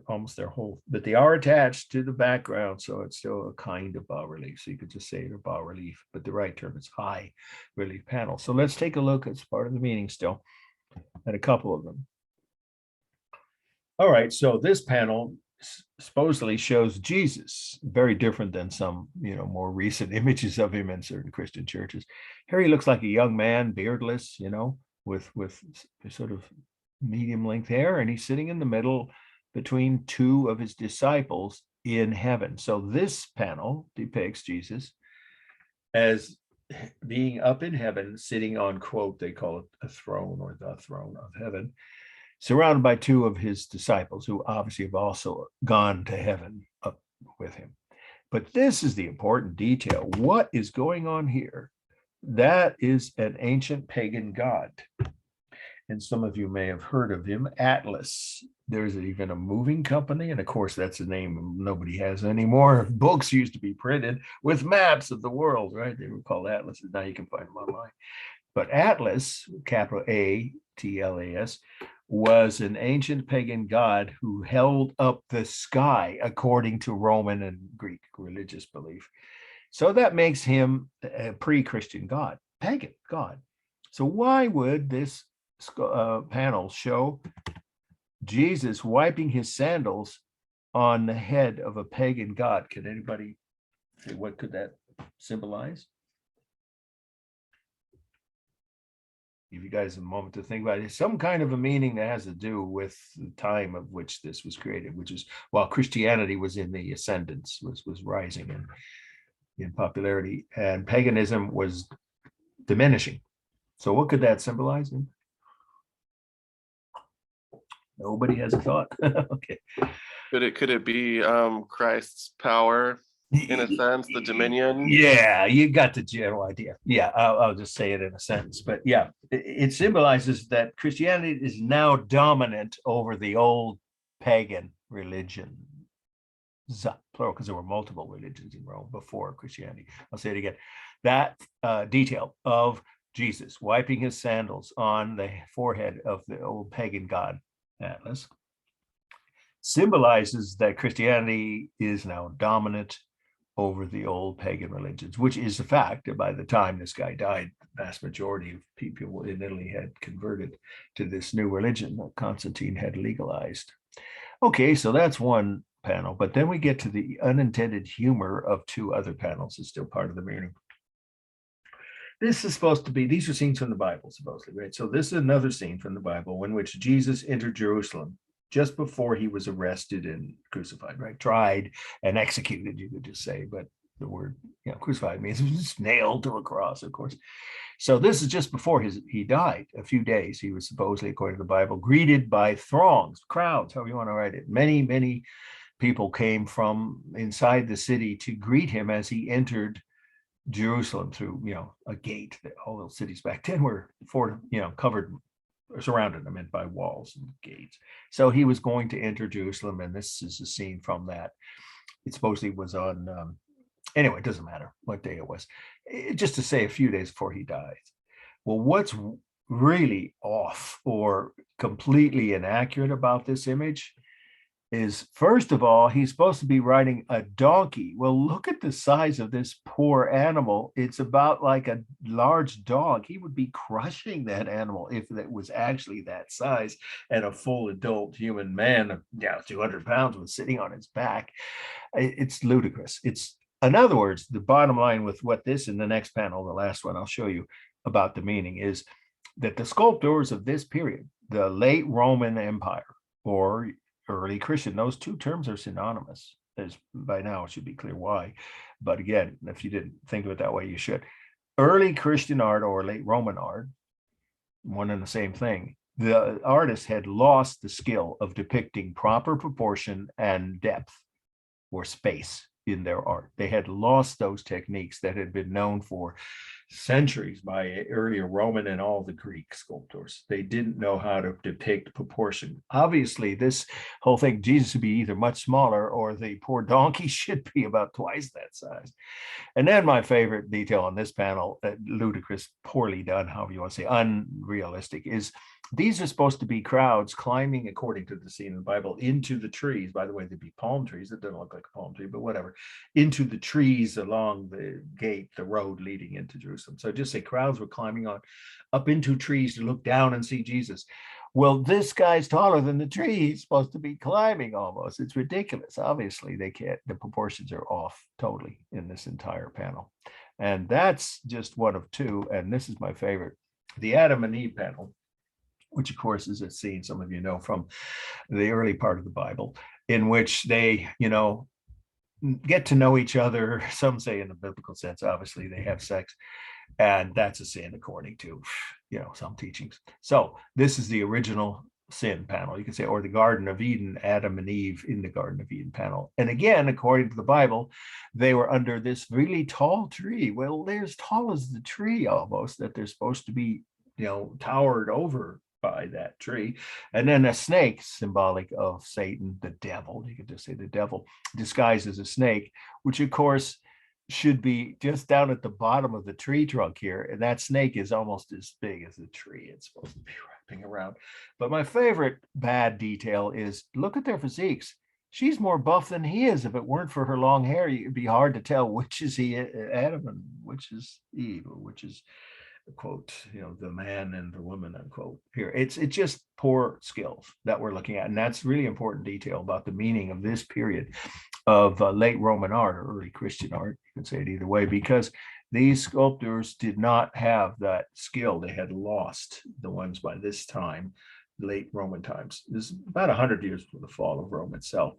almost their whole, but they are attached to the background, so it's still a kind of bas relief. So you could just say they're bas relief, but the right term is high relief panel. So let's take a look as part of the meaning still at a couple of them. All right, so this panel supposedly shows Jesus, very different than some, more recent images of him in certain Christian churches. Here he looks like a young man, beardless, with sort of medium length hair, and he's sitting in the middle between two of his disciples in heaven. So this panel depicts Jesus as being up in heaven, sitting on, quote, they call it a throne, or the throne of heaven, surrounded by two of his disciples, who obviously have also gone to heaven up with him. But this is the important detail. What is going on here? That is an ancient pagan god. And some of you may have heard of him, Atlas. There's even a moving company. And of course, that's a name nobody has anymore. Books used to be printed with maps of the world, right? They were called atlases. Now you can find them online. But Atlas, capital A-T-L-A-S, was an ancient pagan god who held up the sky according to Roman and Greek religious belief. So that makes him a pre-Christian god, pagan god. So why would this panel show Jesus wiping his sandals on the head of a pagan god? Can anybody say what could that symbolize? Give you guys a moment to think about it. Some kind of a meaning that has to do with the time of which this was created, which is while Christianity was in the ascendance, was rising in popularity, and paganism was diminishing. So what could that symbolize? Nobody has a thought. Okay. Could it be Christ's power, in a sense, the dominion? Yeah, you got the general idea. Yeah, I'll just say it in a sentence. But yeah, it symbolizes that Christianity is now dominant over the old pagan religion. Plural, because there were multiple religions in Rome before Christianity. I'll say it again. That detail of Jesus wiping his sandals on the forehead of the old pagan god Atlas symbolizes that Christianity is now dominant over the old pagan religions, which is a fact. By the time this guy died, the vast majority of people in Italy had converted to this new religion that Constantine had legalized. Okay, so that's one panel, but then we get to the unintended humor of two other panels. It's still part of the meaning. This is supposed to be, these are scenes from the Bible, supposedly, right? So this is another scene from the Bible in which Jesus entered Jerusalem just before he was arrested and crucified, right? Tried and executed, you could just say, but the word, crucified means just nailed to a cross, of course. So this is just before he died, a few days. He was supposedly, according to the Bible, greeted by throngs, crowds, however you want to write it. Many, many people came from inside the city to greet him as he entered Jerusalem through, a gate. That all those cities back then were covered, surrounded, by walls and gates. So he was going to enter Jerusalem, and this is a scene from that. It supposedly was on, anyway, it doesn't matter what day it was, just to say a few days before he died. Well, what's really off or completely inaccurate about this image is, first of all, he's supposed to be riding a donkey. Well, look at the size of this poor animal. It's about like a large dog. He would be crushing that animal if it was actually that size, and a full adult human man of 200 pounds was sitting on his back. It's ludicrous. In other words, the bottom line with what this in the next panel, the last one I'll show you about the meaning, is that the sculptors of this period, the late Roman Empire or early Christian, those two terms are synonymous. As by now it should be clear why, but again, if you didn't think of it that way, you should. Early Christian art or late Roman art, one and the same thing. The artists had lost the skill of depicting proper proportion and depth or space in their art. They had lost those techniques that had been known for centuries by earlier Roman and all the Greek sculptors. They didn't know how to depict proportion. Obviously, this whole thing, Jesus would be either much smaller or the poor donkey should be about twice that size. And then my favorite detail on this panel, ludicrous, poorly done, however you want to say, unrealistic, is these are supposed to be crowds climbing, according to the scene in the Bible, into the trees. By the way, they'd be palm trees. It doesn't look like a palm tree, but whatever. Into the trees along the gate, the road leading into Jerusalem. So just say crowds were climbing on up into trees to look down and see Jesus. Well, this guy's taller than the tree. He's supposed to be climbing almost. It's ridiculous. Obviously, they can't. The proportions are off totally in this entire panel. And that's just one of two. And this is my favorite, the Adam and Eve panel, which of course is a scene some of you know from the early part of the Bible, in which they, get to know each other. Some say in the biblical sense, obviously they have sex, and that's a sin according to, some teachings. So this is the original sin panel, you could say, or the Garden of Eden, Adam and Eve in the Garden of Eden panel. And again, according to the Bible, they were under this really tall tree. Well, they're as tall as the tree almost, that they're supposed to be, towered over by that tree. And then a snake, symbolic of Satan, the devil, you could just say the devil disguised as a snake, which of course should be just down at the bottom of the tree trunk here. And that snake is almost as big as the tree it's supposed to be wrapping around. But my favorite bad detail is, look at their physiques. She's more buff than he is. If it weren't for her long hair, it'd be hard to tell which is Adam and which is Eve, or which is, quote, the man and the woman, unquote. Here, it's just poor skills that we're looking at. And that's really important detail about the meaning of this period of late Roman art or early Christian art. You can say it either way, because these sculptors did not have that skill. They had lost, the ones by this time, late Roman times. This is about 100 years before the fall of Rome itself,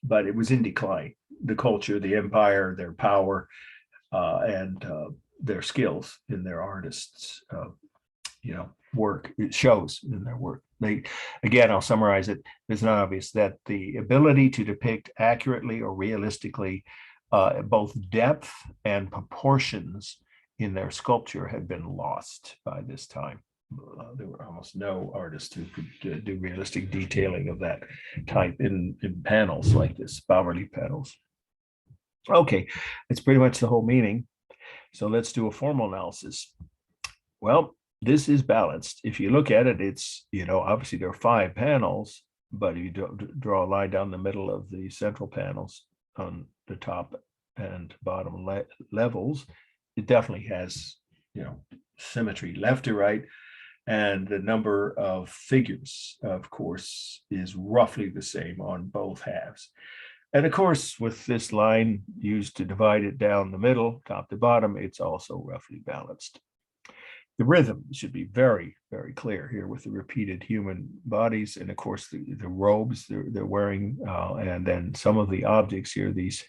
but it was in decline. The culture, the empire, their power, and their skills in their artists, work. It shows in their work. Again, I'll summarize it. It's not obvious that the ability to depict accurately or realistically both depth and proportions in their sculpture had been lost by this time. There were almost no artists who could do realistic detailing of that type in panels like this, bas-relief panels. Okay, that's pretty much the whole meaning. So let's do a formal analysis. Well, this is balanced. If you look at it, it's, obviously there are 5 panels, but if you draw a line down the middle of the central panels on the top and bottom levels, it definitely has, symmetry left to right. And the number of figures, of course, is roughly the same on both halves. And of course, with this line used to divide it down the middle, top to bottom, it's also roughly balanced. The rhythm should be very, very clear here with the repeated human bodies. And of course, the robes they're wearing, and then some of the objects here, these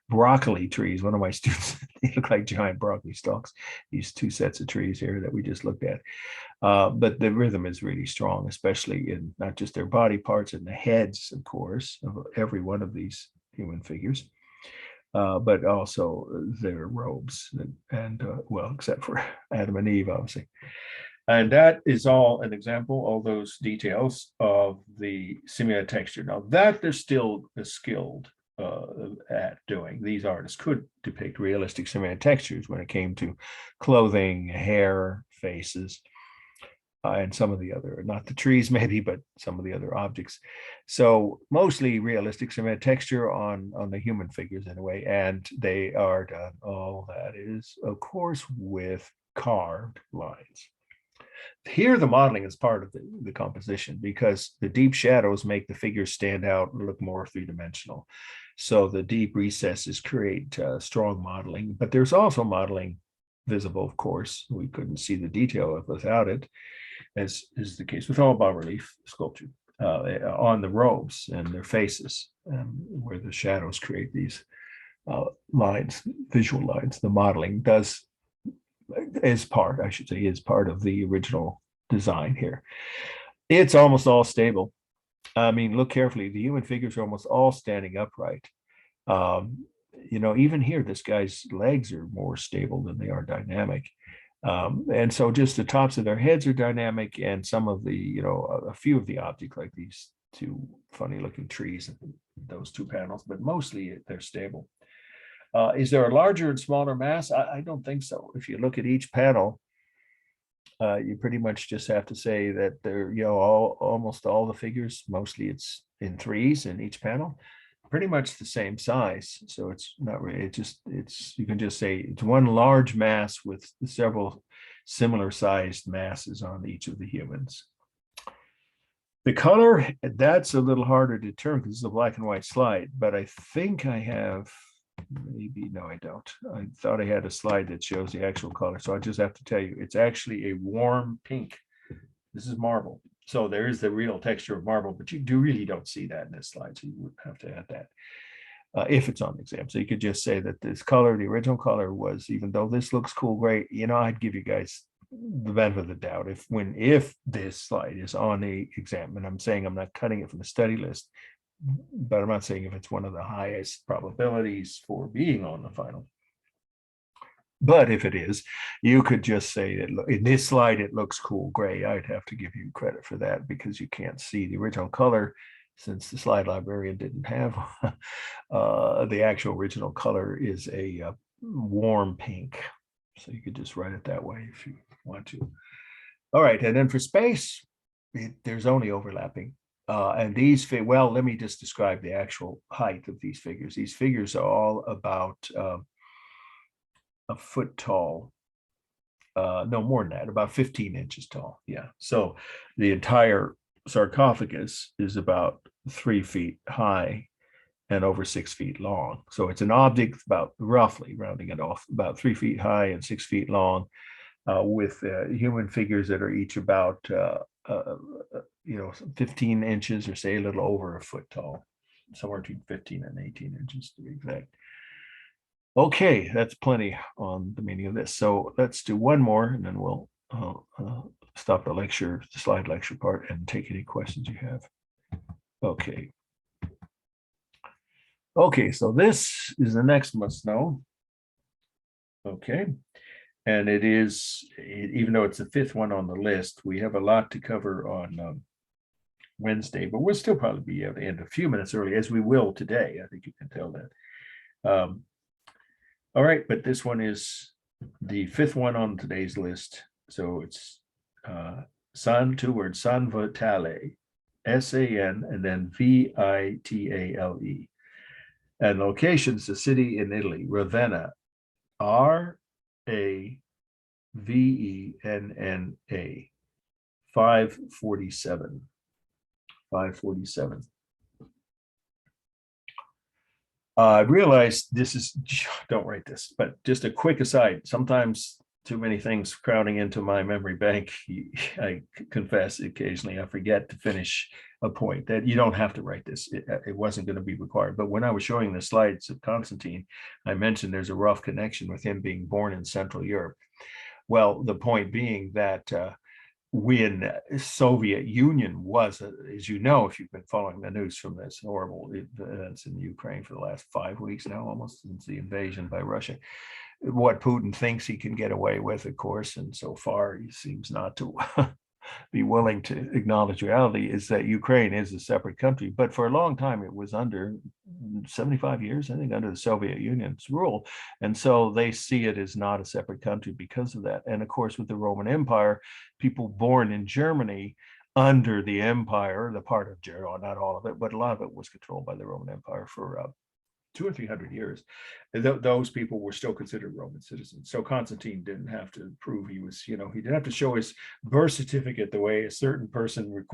broccoli trees. One of my students, they look like giant broccoli stalks, these 2 sets of trees here that we just looked at. But the rhythm is really strong, especially in not just their body parts and the heads, of course, of every one of these human figures, but also their robes and well, except for Adam and Eve, obviously. And that is all an example, all those details of the simulated texture. Now that they're still skilled at doing, these artists could depict realistic simulated textures when it came to clothing, hair, faces, and some of the other, not the trees maybe, but some of the other objects. So mostly realistic simulated texture on the human figures in a way, and they are done, all that is, of course, with carved lines. Here, the modeling is part of the composition, because the deep shadows make the figures stand out and look more three-dimensional. So the deep recesses create strong modeling, but there's also modeling visible, of course. We couldn't see the detail of without it, as is the case with all bas-relief sculpture, on the robes and their faces, where the shadows create these lines, visual lines. The modeling is part of the original design here. It's almost all stable. I mean, look carefully. The human figures are almost all standing upright. Even here, this guy's legs are more stable than they are dynamic. And so just the tops of their heads are dynamic, and some of the, a few of the objects like these two funny looking trees and those two panels, but mostly they're stable. Is there a larger and smaller mass? I don't think so. If you look at each panel, you pretty much just have to say that they're, almost all the figures, mostly it's in threes in each panel, pretty much the same size. So it's not really, you can just say it's one large mass with several similar sized masses on each of the humans. The color, that's a little harder to determine because it's a black and white slide, but I think I have, maybe, no, I don't. I thought I had a slide that shows the actual color. So I just have to tell you, it's actually a warm pink. This is marble. So there is the real texture of marble, but you really don't see that in this slide. So you would have to add that if it's on the exam. So you could just say that this color, the original color was, even though this looks cool, great, I'd give you guys the benefit of the doubt if this slide is on the exam, and I'm saying I'm not cutting it from the study list, but I'm not saying if it's one of the highest probabilities for being on the final. But if it is, you could just say that in this slide, it looks cool gray. I'd have to give you credit for that because you can't see the original color since the slide librarian didn't have the actual original color is a warm pink. So you could just write it that way if you want to. All right, and then for space, there's only overlapping. And these, well, let me just describe the actual height of these figures. These figures are all about a foot tall, no more than that, about 15 inches tall. Yeah. So the entire sarcophagus is about 3 feet high and over 6 feet long. So it's an object about, roughly rounding it off, about 3 feet high and 6 feet long, with human figures that are each about 15 inches, or say a little over a foot tall, somewhere between 15 and 18 inches to be exact. Okay, that's plenty on the meaning of this. So let's do one more, and then we'll stop the lecture, the slide lecture part, and take any questions you have. Okay. Okay, so this is the next must know. Okay. And it is, even though it's the fifth one on the list, we have a lot to cover on Wednesday, but we'll still probably be able to end a few minutes early, as we will today. I think you can tell that. All right, but this one is the fifth one on today's list. So it's two words, San Vitale, S-A-N, and then V-I-T-A-L-E. And location's a city in Italy, Ravenna, R-A-V-E-N-N-A, 547. 547. I realized this is, don't write this, but just a quick aside. Sometimes too many things crowding into my memory bank. I confess occasionally I forget to finish a point that you don't have to write this. It wasn't going to be required. But when I was showing the slides of Constantine, I mentioned there's a rough connection with him being born in Central Europe. Well, the point being that when Soviet Union was, as you know, if you've been following the news from this horrible events in Ukraine for the last 5 weeks now, almost since the invasion by Russia, what Putin thinks he can get away with, of course, and so far he seems not to be willing to acknowledge reality, is that Ukraine is a separate country. But for a long time, it was under 75 years, I think, under the Soviet Union's rule. And so they see it as not a separate country because of that. And of course, with the Roman Empire, people born in Germany under the empire, the part of Germany, not all of it, but a lot of it was controlled by the Roman Empire for 200 or 300 years. Those people were still considered Roman citizens. So Constantine didn't have to prove he was, he didn't have to show his birth certificate the way a certain person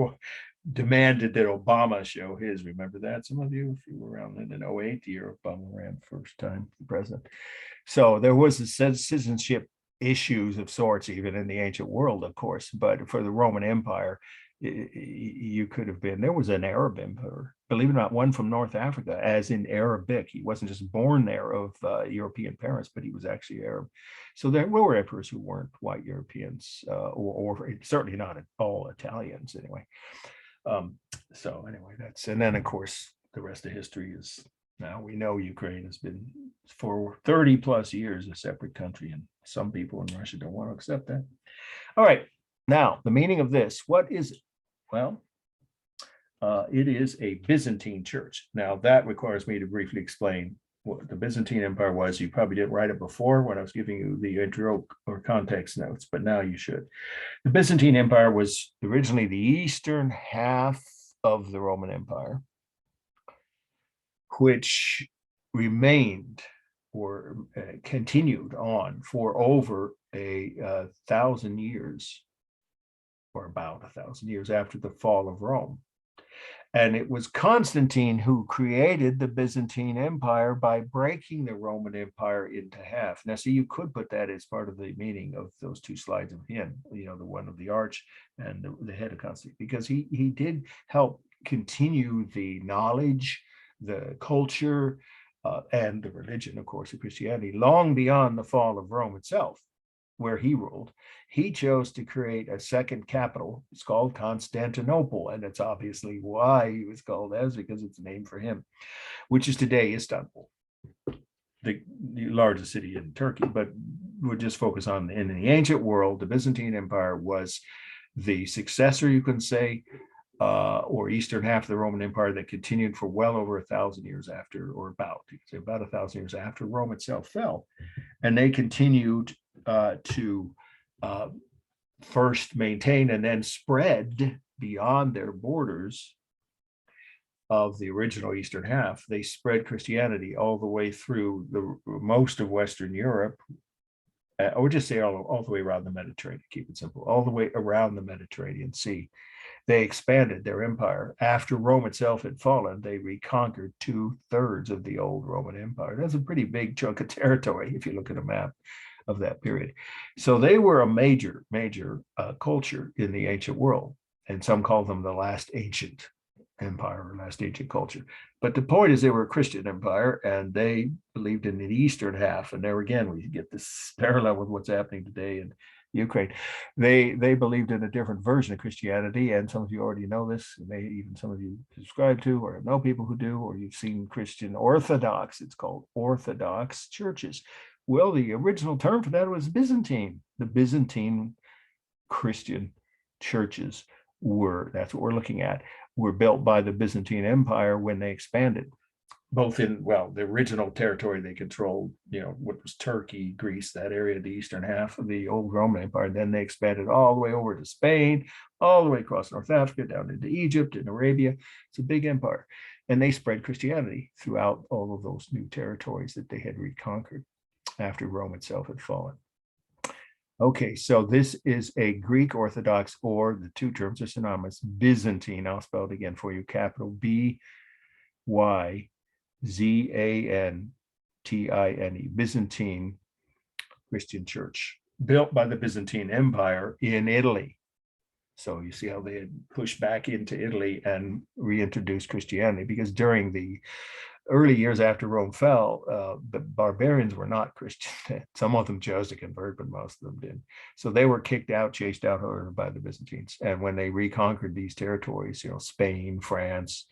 demanded that Obama show his. Remember that, some of you, if you were around in 2008, the year Obama ran first time for president. So there was a citizenship issues of sorts, even in the ancient world, of course, but for the Roman Empire, you could have been, there was an Arab emperor, believe it or not, one from North Africa, as in Arabic. He wasn't just born there of European parents, but he was actually Arab. So there were emperors who weren't white Europeans, or certainly not all Italians anyway. So anyway, and then of course, the rest of history is, now we know Ukraine has been for 30 plus years a separate country, and some people in Russia don't want to accept that. All right, now the meaning of this, what is it? Well, it is a Byzantine church. Now that requires me to briefly explain what the Byzantine Empire was. You probably didn't write it before when I was giving you the intro or context notes, but now you should. The Byzantine Empire was originally the eastern half of the Roman Empire, which remained or continued on for over 1,000 years, or about 1,000 years after the fall of Rome. And it was Constantine who created the Byzantine Empire by breaking the Roman Empire into half. Now, see, you could put that as part of the meaning of those two slides of him, the one of the arch and the head of Constantine, because he did help continue the knowledge, the culture, and the religion, of course, of Christianity, long beyond the fall of Rome itself, where he ruled. He chose to create a second capital. It's called Constantinople, and it's obviously why he was called as, because it's named for him, which is today Istanbul, the largest city in Turkey. But we'll just focus on, in the ancient world, the Byzantine Empire was the successor, you can say, or eastern half of the Roman Empire that continued for well over 1,000 years after, or about 1,000 years after Rome itself fell. And they continued to first maintain and then spread beyond their borders of the original eastern half. They spread Christianity all the way through most of Western Europe, or just say all the way around the Mediterranean, keep it simple, all the way around the Mediterranean Sea. They expanded their empire. After Rome itself had fallen, they reconquered 2/3 of the old Roman Empire. That's a pretty big chunk of territory if you look at a map of that period. So they were a major culture in the ancient world, and some call them the last ancient empire or last ancient culture. But the point is, they were a Christian empire, and they believed in the eastern half. And there again, we get this parallel with what's happening today in Ukraine. They believed in a different version of Christianity, and some of you already know this, maybe even some of you subscribe to or know people who do, or you've seen Christian Orthodox, it's called Orthodox churches. Well, the original term for that was Byzantine. The Byzantine Christian churches were, that's what we're looking at, were built by the Byzantine Empire when they expanded, both in, well, the original territory they controlled, what was Turkey, Greece, that area, the eastern half of the old Roman Empire. Then they expanded all the way over to Spain, all the way across North Africa, down into Egypt and Arabia. It's a big empire. And they spread Christianity throughout all of those new territories that they had reconquered after Rome itself had fallen. Okay, so this is a Greek Orthodox, or the two terms are synonymous, Byzantine. I'll spell it again for you, capital Byzantine, Byzantine Christian Church, built by the Byzantine Empire in Italy. So you see how they had pushed back into Italy and reintroduced Christianity, because during the early years after Rome fell, the barbarians were not Christian. Some of them chose to convert, but most of them didn't. So they were kicked out, chased out by the Byzantines. And when they reconquered these territories, Spain, France,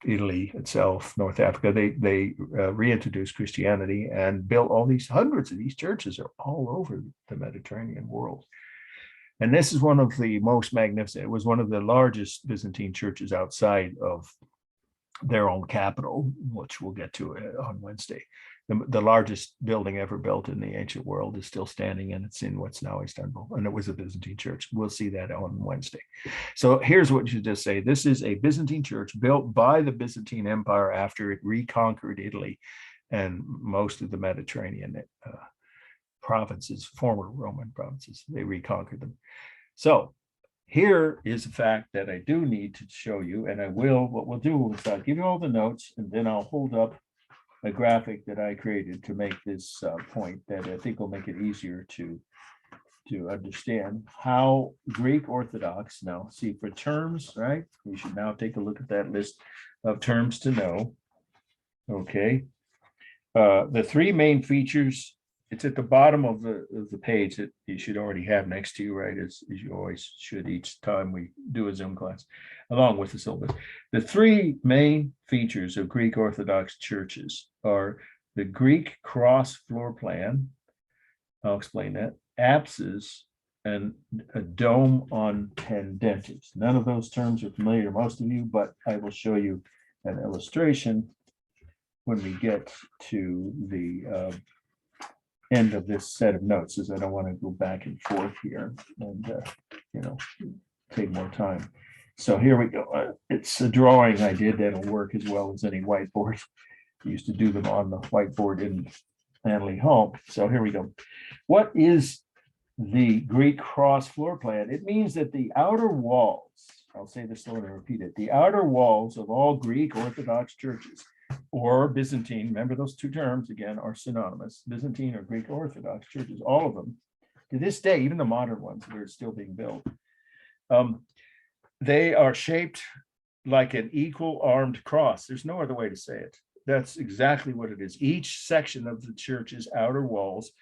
Italy itself, North Africa, they reintroduced Christianity and built all these, hundreds of these churches are all over the Mediterranean world. And this is one of the most magnificent. It was one of the largest Byzantine churches outside of their own capital, which we'll get to on Wednesday. The largest building ever built in the ancient world is still standing, and it's in what's now Istanbul, and it was a Byzantine church. We'll see that on Wednesday. So here's what you just say. This is a Byzantine church built by the Byzantine Empire after it reconquered Italy and most of the Mediterranean provinces, former Roman provinces. They reconquered them. So here is a fact that I do need to show you, and I will. What we'll do is I'll give you all the notes, and then I'll hold up a graphic that I created to make this point that I think will make it easier to understand how Greek Orthodox, now see, for terms, right? We should now take a look at that list of terms to know. Okay. The three main features, it's at the bottom of the page that you should already have next to you, right? As you always should each time we do a Zoom class, along with the syllabus. The three main features of Greek Orthodox churches are the Greek cross floor plan, I'll explain that. Apses and a dome on pendentus. None of those terms are familiar to most of you, but I will show you an illustration when we get to the end of this set of notes, as I don't want to go back and forth here and take more time. So here we go. It's a drawing I did that'll work as well as any whiteboard. I used to do them on the whiteboard in family home. So here we go. What is the Greek cross floor plan? It means that the outer walls, I'll say this slowly and repeat it, the outer walls of all Greek Orthodox churches or Byzantine, remember those two terms again are synonymous, Byzantine or Greek Orthodox churches, all of them, to this day, even the modern ones that are still being built, they are shaped like an equal armed cross. There's no other way to say it. That's exactly what it is. Each section of the church's outer walls,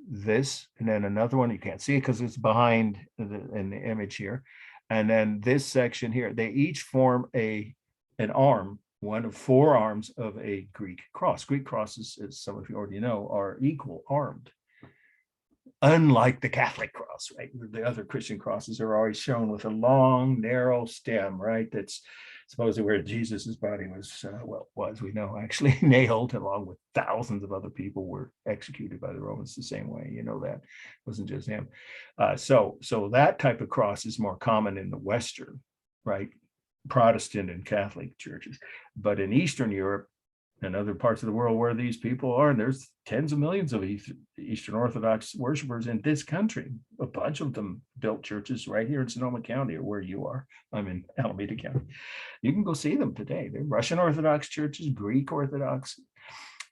this, and then another one, you can't see it because it's behind in the image here. And then this section here, they each form an arm, one of four arms of a Greek cross. Greek crosses, as some of you already know, are equal armed. Unlike the Catholic cross, right? The other Christian crosses are always shown with a long, narrow stem, right? That's supposedly where Jesus's body was, we know, actually nailed, along with thousands of other people were executed by the Romans the same way. You know that it wasn't just him. So that type of cross is more common in the Western, right? Protestant and Catholic churches, but in Eastern Europe and other parts of the world where these people are, and there's tens of millions of Eastern Orthodox worshipers in this country. A bunch of them built churches right here in Sonoma County, or where you are. I'm in Alameda County. You can go see them today. They're Russian Orthodox churches, Greek Orthodox,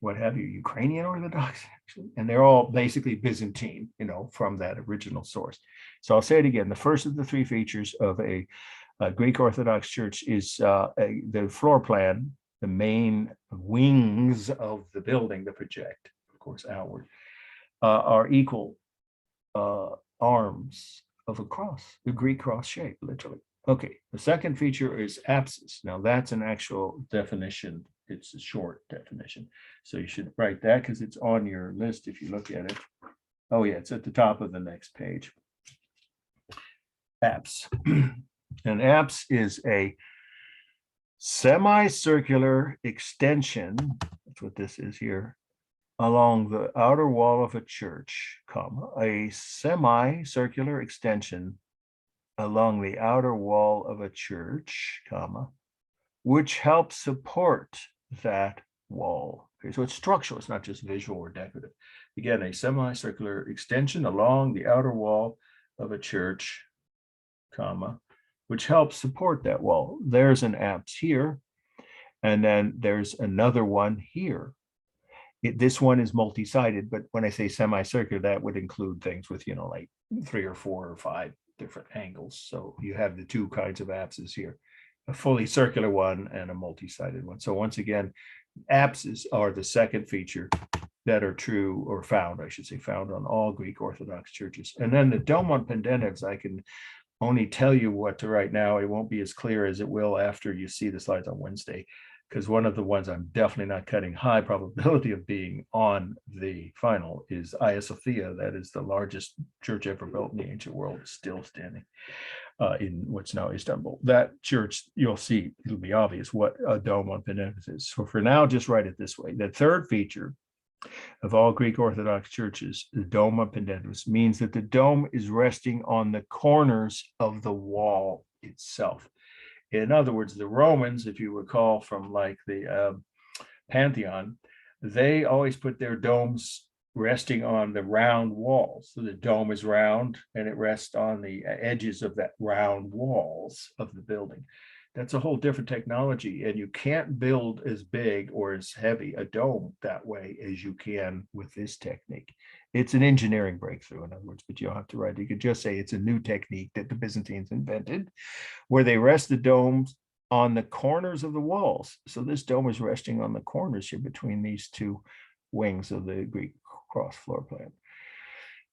what have you, Ukrainian Orthodox, actually, and they're all basically Byzantine, from that original source. So I'll say it again. The first of the three features of a Greek Orthodox church is the floor plan. The main wings of the building that project, of course, outward, are equal arms of a cross, the Greek cross shape, literally. Okay, the second feature is apsis. Now that's an actual definition. It's a short definition. So you should write that because it's on your list if you look at it. Oh yeah, it's at the top of the next page. Apse. An apse is a semicircular extension, that's what this is here, along the outer wall of a church, a semicircular extension along the outer wall of a church, which helps support that wall. Okay, so it's structural, it's not just visual or decorative. Again, a semicircular extension along the outer wall of a church, which helps support that wall. There's an apse here, and then there's another one here. This one is multi-sided, but when I say semicircular, that would include things with, like 3 or 4 or 5 different angles. So you have the two kinds of apses here, a fully circular one and a multi-sided one. So once again, apses are the second feature that are true, or found, I should say, found on all Greek Orthodox churches. And then the Doma Pendentus, I can only tell you what to write now. It won't be as clear as it will after you see the slides on Wednesday, because one of the ones I'm definitely not cutting high probability of being on the final is Hagia Sophia. That is the largest church ever built in the ancient world, still standing in what's now Istanbul. That church, you'll see, it'll be obvious what a Doma Pendentus is. So for now, just write it this way. The third feature of all Greek Orthodox churches, the Doma Pendentus, means that the dome is resting on the corners of the wall itself. In other words, the Romans, if you recall from like the Pantheon, they always put their domes resting on the round walls. So the dome is round and it rests on the edges of that round walls of the building. That's a whole different technology, and you can't build as big or as heavy a dome that way as you can with this technique. It's an engineering breakthrough, in other words, but you don't have to write. You could just say it's a new technique that the Byzantines invented, where they rest the domes on the corners of the walls. So this dome is resting on the corners here between these two wings of the Greek cross floor plan.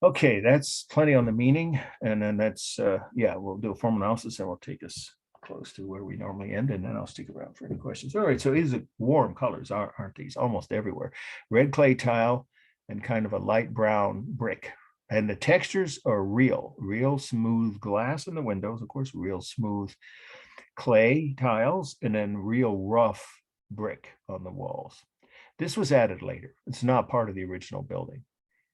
Okay, that's plenty on the meaning, and then that's, we'll do a form analysis and we'll take us close to where we normally end, and then I'll stick around for any questions. All right, so these are warm colors, aren't these? Almost everywhere. Red clay tile and kind of a light brown brick. And the textures are real smooth glass in the windows, of course, real smooth clay tiles, and then real rough brick on the walls. This was added later. It's not part of the original building.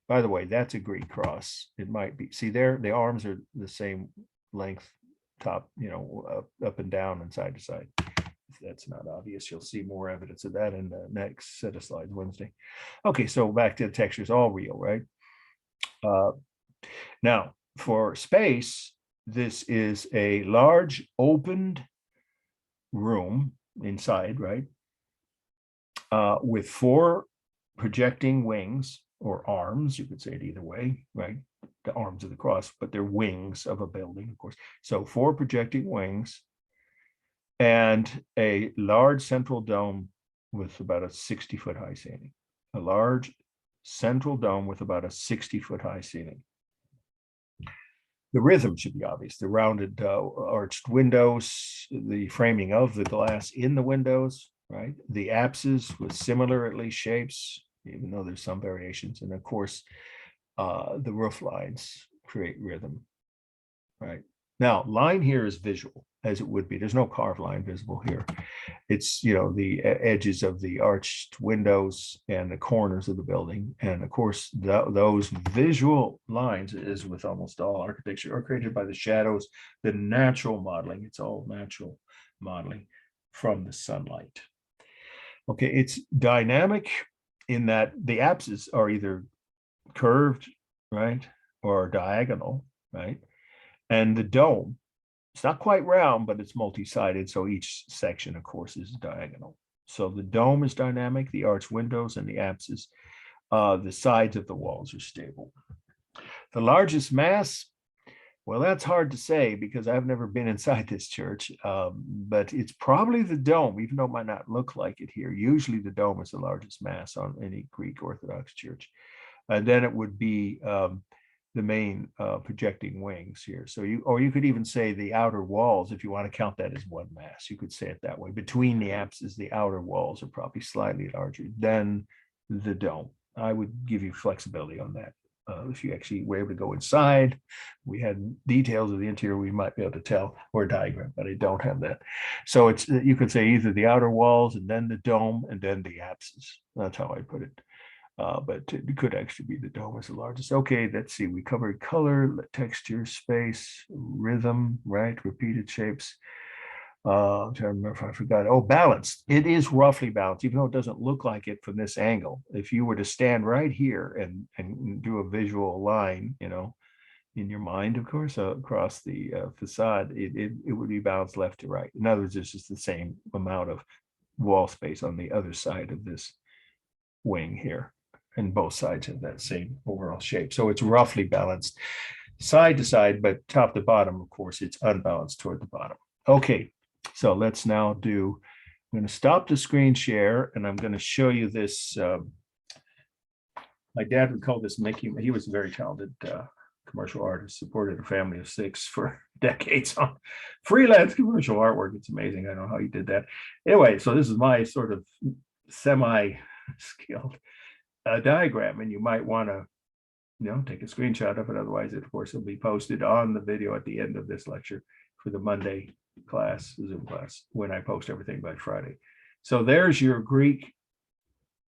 By the way, that's a Greek cross. It might be. See there, the arms are the same length, top, up and down and side to side. If that's not obvious, you'll see more evidence of that in the next set of slides Wednesday. Okay, so back to the textures, all real, right? Now, for space, this is a large opened room inside, right? With 4 projecting wings or arms, you could say it either way, right? The arms of the cross, but they're wings of a building, of course. So 4 projecting wings and a large central dome with about a 60-foot high ceiling. A large central dome with about a 60-foot high ceiling. The rhythm should be obvious. The rounded arched windows, the framing of the glass in the windows, right? The apses with similar, at least, shapes, even though there's some variations. And of course, the roof lines create rhythm, right? Now, line here is visual, as it would be. There's no carved line visible here. It's, the edges of the arched windows and the corners of the building. And of course, those visual lines, as with almost all architecture, are created by the shadows, the natural modeling. It's all natural modeling from the sunlight. Okay, it's dynamic in that the apses are either curved, right, or diagonal, right? And the dome, it's not quite round, but it's multi-sided. So each section, of course, is diagonal. So the dome is dynamic, the arched windows and the apses, the sides of the walls are stable. The largest mass, well, that's hard to say because I've never been inside this church, but it's probably the dome, even though it might not look like it here. Usually the dome is the largest mass on any Greek Orthodox church. And then it would be the main projecting wings here. So you could even say the outer walls, if you want to count that as one mass, you could say it that way. Between the apses, the outer walls are probably slightly larger than the dome. I would give you flexibility on that. If you actually were able to go inside, we had details of the interior, we might be able to tell, or a diagram, but I don't have that. So it's, you could say either the outer walls and then the dome and then the apses. That's how I put it. But it could actually be the dome is the largest. Okay, let's see. We covered color, texture, space, rhythm, right? Repeated shapes. I'm trying to remember if I forgot. Oh, balanced. It is roughly balanced, even though it doesn't look like it from this angle. If you were to stand right here and do a visual line, in your mind, of course, across the facade, it would be balanced left to right. In other words, it's just the same amount of wall space on the other side of this wing here. And both sides have that same overall shape. So it's roughly balanced side to side, but top to bottom, of course, it's unbalanced toward the bottom. Okay, so let's now I'm going to stop the screen share and I'm going to show you this. My dad would call this making, he was a very talented commercial artist, supported a family of 6 for decades on freelance commercial artwork. It's amazing. I don't know how he did that. Anyway, so this is my sort of semi-skilled diagram, and you might want to take a screenshot of it. Otherwise, of course, it'll be posted on the video at the end of this lecture for the Monday class, Zoom class, when I post everything by Friday. So there's your Greek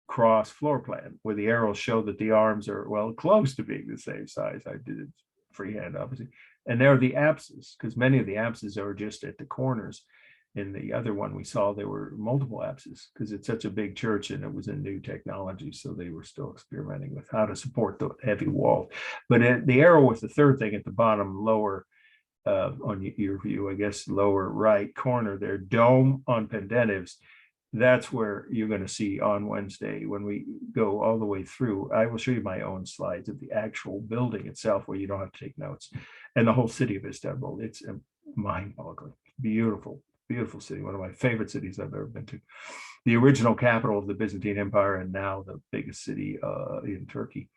cross floor plan where the arrows show that the arms are, well, close to being the same size. I did it freehand, obviously. And there are the apses, because many of the apses are just at the corners. In the other one we saw, there were multiple apses because it's such a big church and it was a new technology. So they were still experimenting with how to support the heavy wall. But the arrow with the third thing at the bottom lower on your view, I guess, lower right corner there, Doma Pendentus. That's where you're going to see on Wednesday when we go all the way through. I will show you my own slides of the actual building itself where you don't have to take notes, and the whole city of Istanbul. It's mind-boggling, beautiful. Beautiful city, one of my favorite cities I've ever been to. The original capital of the Byzantine Empire and now the biggest city in Turkey.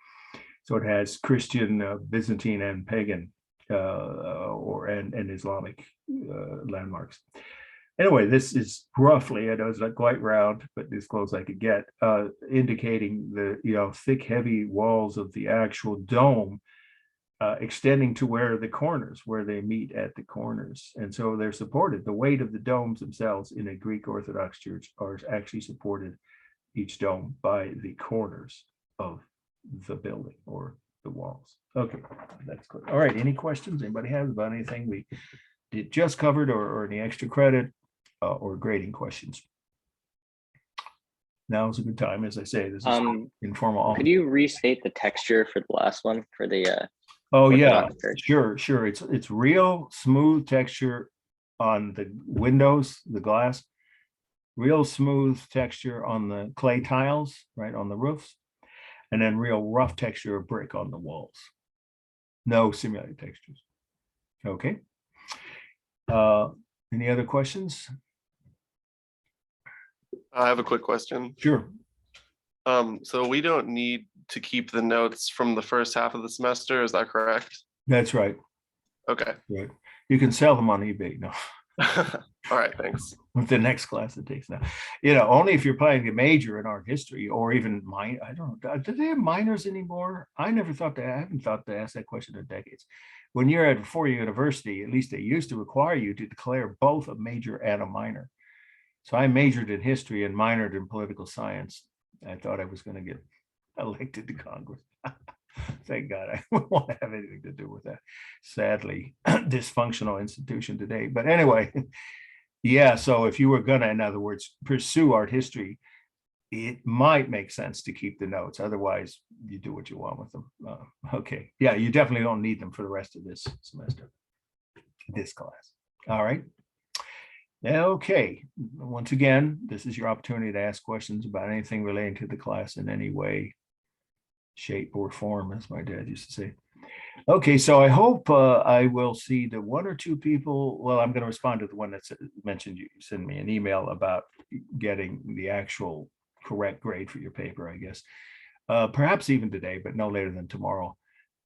So it has Christian, Byzantine, and pagan and Islamic landmarks. Anyway, this is roughly, I know it's not quite round, but as close as I could get, indicating the, thick, heavy walls of the actual dome, extending to where the corners, where they meet at the corners. And so they're supported. The weight of the domes themselves in a Greek Orthodox church are actually supported, each dome, by the corners of the building or the walls. Okay, that's clear. All right, any questions anybody has about anything we did just covered, or any extra credit or grading questions? Now is a good time. As I say, this is informal. Could you restate the texture for the last one for the Oh yeah, Orthodox Church? sure. It's real smooth texture on the windows, the glass, real smooth texture on the clay tiles, right, on the roofs, and then real rough texture of brick on the walls. No simulated textures. Okay. Any other questions? I have a quick question. Sure. So we don't need to keep the notes from the first half of the semester, is that correct? That's right. Okay. Right. You can sell them on eBay. No. All right, thanks. With the next class it takes now, only if you're planning a major in art history, or even mine. I don't know. Do they have minors anymore? I never thought that. I haven't thought to ask that question in decades. When you're at a four-year university, at least they used to require you to declare both a major and a minor. So I majored in history and minored in political science. I thought I was going to get elected to Congress. Thank God I wouldn't want to have anything to do with that sadly dysfunctional institution today. But anyway, yeah, so if you were gonna, in other words, pursue art history, it might make sense to keep the notes. Otherwise, you do what you want with them. Okay, yeah, you definitely don't need them for the rest of this semester, this class. All right. Okay, once again, this is your opportunity to ask questions about anything relating to the class in any way, shape, or form, as my dad used to say. Okay, so I hope I will see the one or two people. Well, I'm going to respond to the one that mentioned you send me an email about getting the actual correct grade for your paper, I guess. Perhaps even today, but no later than tomorrow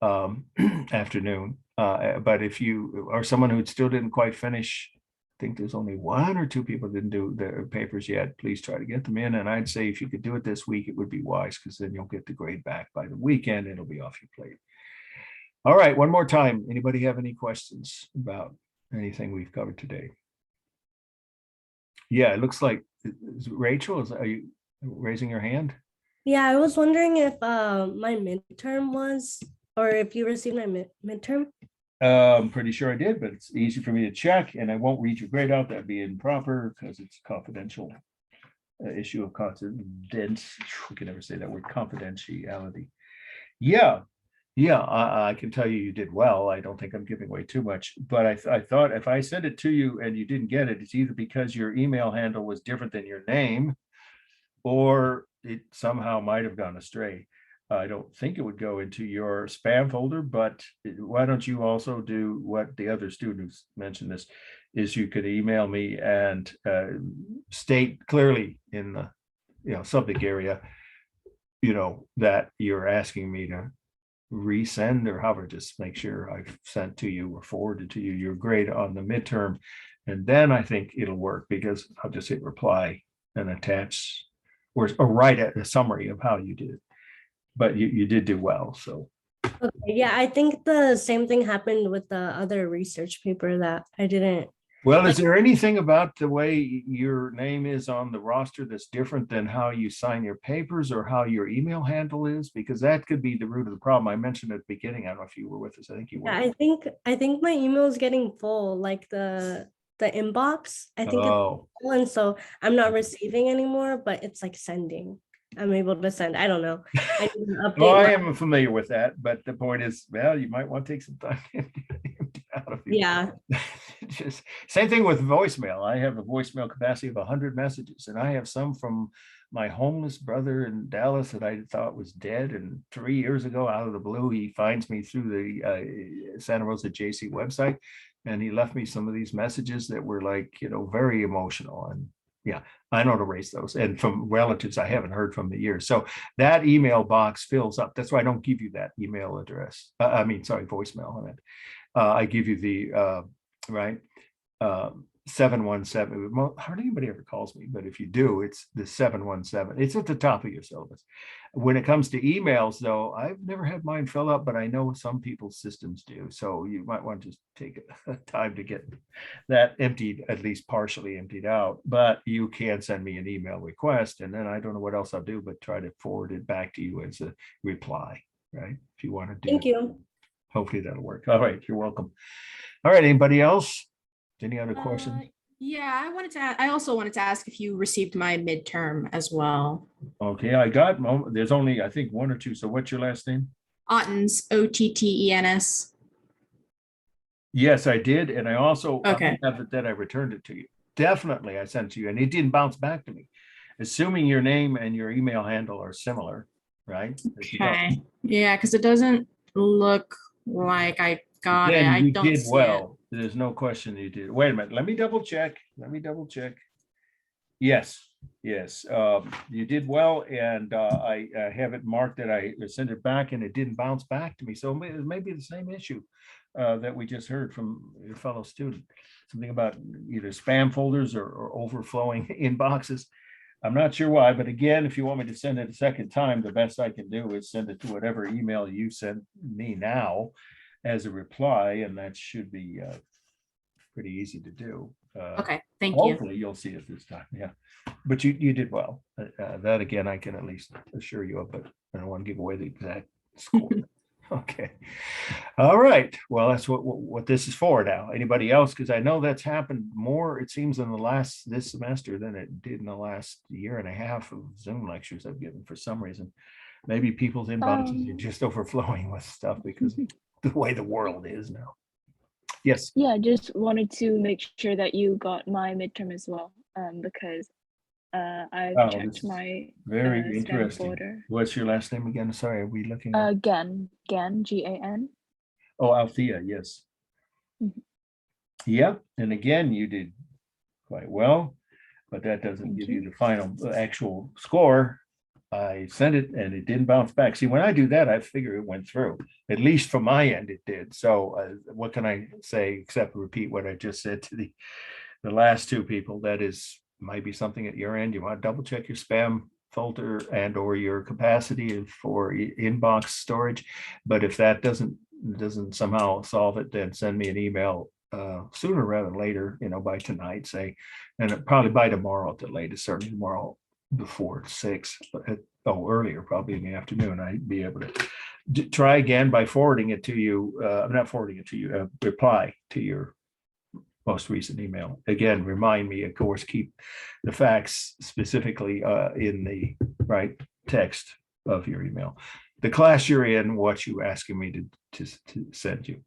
afternoon. But if you are someone who still didn't quite finish, I think there's only one or two people that didn't do their papers yet. Please try to get them in. And I'd say if you could do it this week, it would be wise, because then you'll get the grade back by the weekend. It'll be off your plate. All right, one more time. Anybody have any questions about anything we've covered today? Yeah, it looks like Rachel, are you raising your hand? Yeah, I was wondering if my midterm was, or if you received my midterm. I'm pretty sure I did, but it's easy for me to check, and I won't read your grade out. That'd be improper because it's confidential issue of confidence. We can never say that word, confidentiality. Yeah, I can tell you did well. I don't think I'm giving away too much, but I thought if I send it to you and you didn't get it, it's either because your email handle was different than your name, or it somehow might have gone astray. I don't think it would go into your spam folder, but why don't you also do what the other students mentioned this, is you could email me and state clearly in the subject area, that you're asking me to resend, or however, just make sure I've sent to you or forwarded to you your grade on the midterm. And then I think it'll work, because I'll just hit reply and attach or write a summary of how you did. But you did do well, so. Okay, yeah, I think the same thing happened with the other research paper that I didn't. Well, is there anything about the way your name is on the roster that's different than how you sign your papers or how your email handle is? Because that could be the root of the problem. I mentioned at the beginning, I don't know if you were with us. I think you were. Yeah, I think my email is getting full, like the inbox. I think it's full, and so I'm not receiving anymore, but it's like sending. I'm able to send. I don't know. I need to update. Well, I am familiar with that, but the point is, well, you might want to take some time out of you. Yeah. Just same thing with voicemail. I have a voicemail capacity of 100 messages, and I have some from my homeless brother in Dallas that I thought was dead. And 3 years ago, out of the blue, he finds me through the Santa Rosa JC website, and he left me some of these messages that were like, very emotional. And yeah, I don't erase those. And from relatives I haven't heard from in years. So that email box fills up. That's why I don't give you that email address. Voicemail. I give you the, 717. Hardly anybody ever calls me, but if you do, it's the 717. It's at the top of your syllabus. When it comes to emails, though, I've never had mine fill up, but I know some people's systems do. So you might want to just take time to get that emptied, at least partially emptied out. But you can send me an email request, and then I don't know what else I'll do, but try to forward it back to you as a reply, right? If you want to do Thank that. you. Hopefully that'll work. All right, you're welcome. All right, anybody else? Any other questions? Yeah, I also wanted to ask if you received my midterm as well. Okay, I got, there's only, I think, one or two. So what's your last name? Ottens, Ottens. Yes, I did. And I also Okay. have it that I returned it to you. Definitely, I sent it to you, and it didn't bounce back to me. Assuming your name and your email handle are similar, right? If you don't, Okay. Yeah, because it doesn't look like I got it. then I you don't did see well. There's no question you did. Wait a minute. Let me double check. Yes, yes, you did well, and I have it marked that I sent it back and it didn't bounce back to me. So it may be the same issue that we just heard from your fellow student. Something about either spam folders or overflowing inboxes. I'm not sure why, but again, if you want me to send it a second time, the best I can do is send it to whatever email you sent me now as a reply, and that should be pretty easy to do. Okay, thank you. Hopefully you'll see it this time, yeah. But you did well. That again, I can at least assure you of, but I don't want to give away the exact score. Okay. All right. Well, that's what this is for now. Anybody else? Because I know that's happened more, it seems, in this semester than it did in the last year and a half of Zoom lectures I've given for some reason. Maybe people's inboxes are just overflowing with stuff because of the way the world is now. Yes. Yeah, just wanted to make sure that you got my midterm as well, because I've Oh, checked this is my very spam interesting. folder. What's your last name again? Sorry, are we looking at? Gan, Gan. Oh, Althea, yes. Mhm. Yeah, and again, you did quite well, but that doesn't Thank give you you. the final actual score. I sent it and it didn't bounce back. See, when I do that, I figure it went through. At least from my end, it did. So what can I say except repeat what I just said to the last two people? That is, might be something at your end. You want to double check your spam folder and or your capacity for inbox storage. But if that doesn't somehow solve it, then send me an email sooner rather than later, by tonight, say, and probably by tomorrow at the latest, certainly tomorrow before 6, earlier, probably in the afternoon, I'd be able to try again by forwarding it to you. I'm not forwarding it to you, reply to your most recent email. Again, remind me, of course, keep the facts specifically in the right text of your email. The class you're in, what you asking me to send you.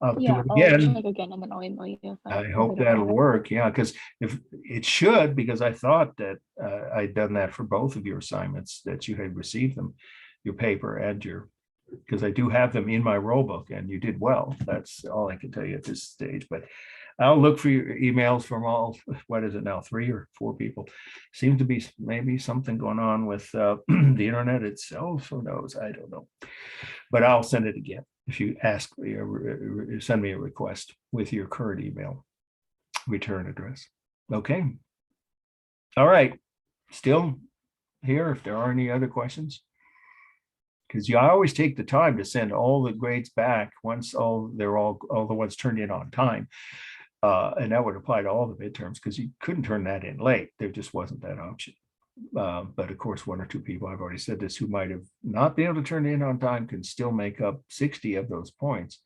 I'll Yeah, do it again. I'll check again and then I'll email you if I if hope don't that'll have it. work. Yeah, because if it should, because I thought that I'd done that for both of your assignments, that you had received them, your paper and because I do have them in my roll book and you did well. That's all I can tell you at this stage. But I'll look for your emails from all, what is it now, 3 or 4 people. Seems to be maybe something going on with the internet itself. Who knows? I don't know. But I'll send it again. If you ask me or send me a request with your current email return address. Okay. All right. Still here if there are any other questions. Because I always take the time to send all the grades back once all the ones turned in on time. And that would apply to all the midterms because you couldn't turn that in late. There just wasn't that option. But of course, 1 or 2 people, I've already said this, who might have not been able to turn it in on time can still make up 60 of those points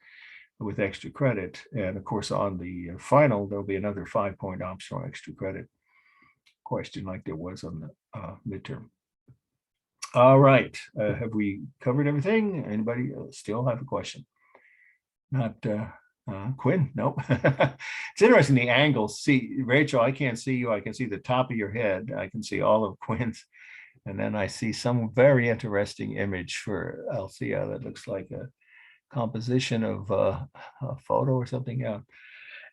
with extra credit. And of course, on the final, there'll be another 5-point optional extra credit question like there was on the midterm. All right. Have we covered everything? Anybody still have a question? Not Quinn? Nope. It's interesting, the angles. See, Rachel, I can't see you. I can see the top of your head. I can see all of Quinn's. And then I see some very interesting image for Althea that looks like a composition of a photo or something. Yeah.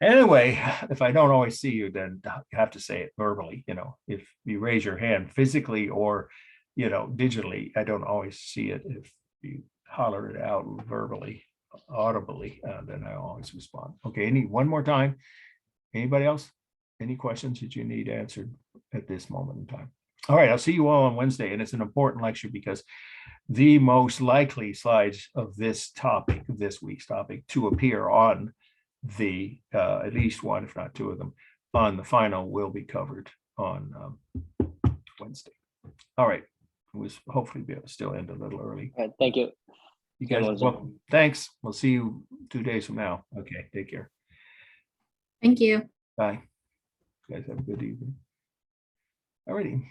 Anyway, if I don't always see you, then you have to say it verbally. If you raise your hand physically or, digitally, I don't always see it. If you holler it out verbally, audibly, then I always respond. Okay, one more time. Anybody else? Any questions that you need answered at this moment in time? All right, I'll see you all on Wednesday, and it's an important lecture because the most likely slides of this topic, of this week's topic, to appear on the at least one, if not two of them, on the final will be covered on Wednesday. All right, we'll hopefully be able to still end a little early. All right, thank you. You guys, Wednesday. well, thanks. We'll see you 2 days from now. Okay, take care. Thank you. Bye. You guys have a good evening. All righty.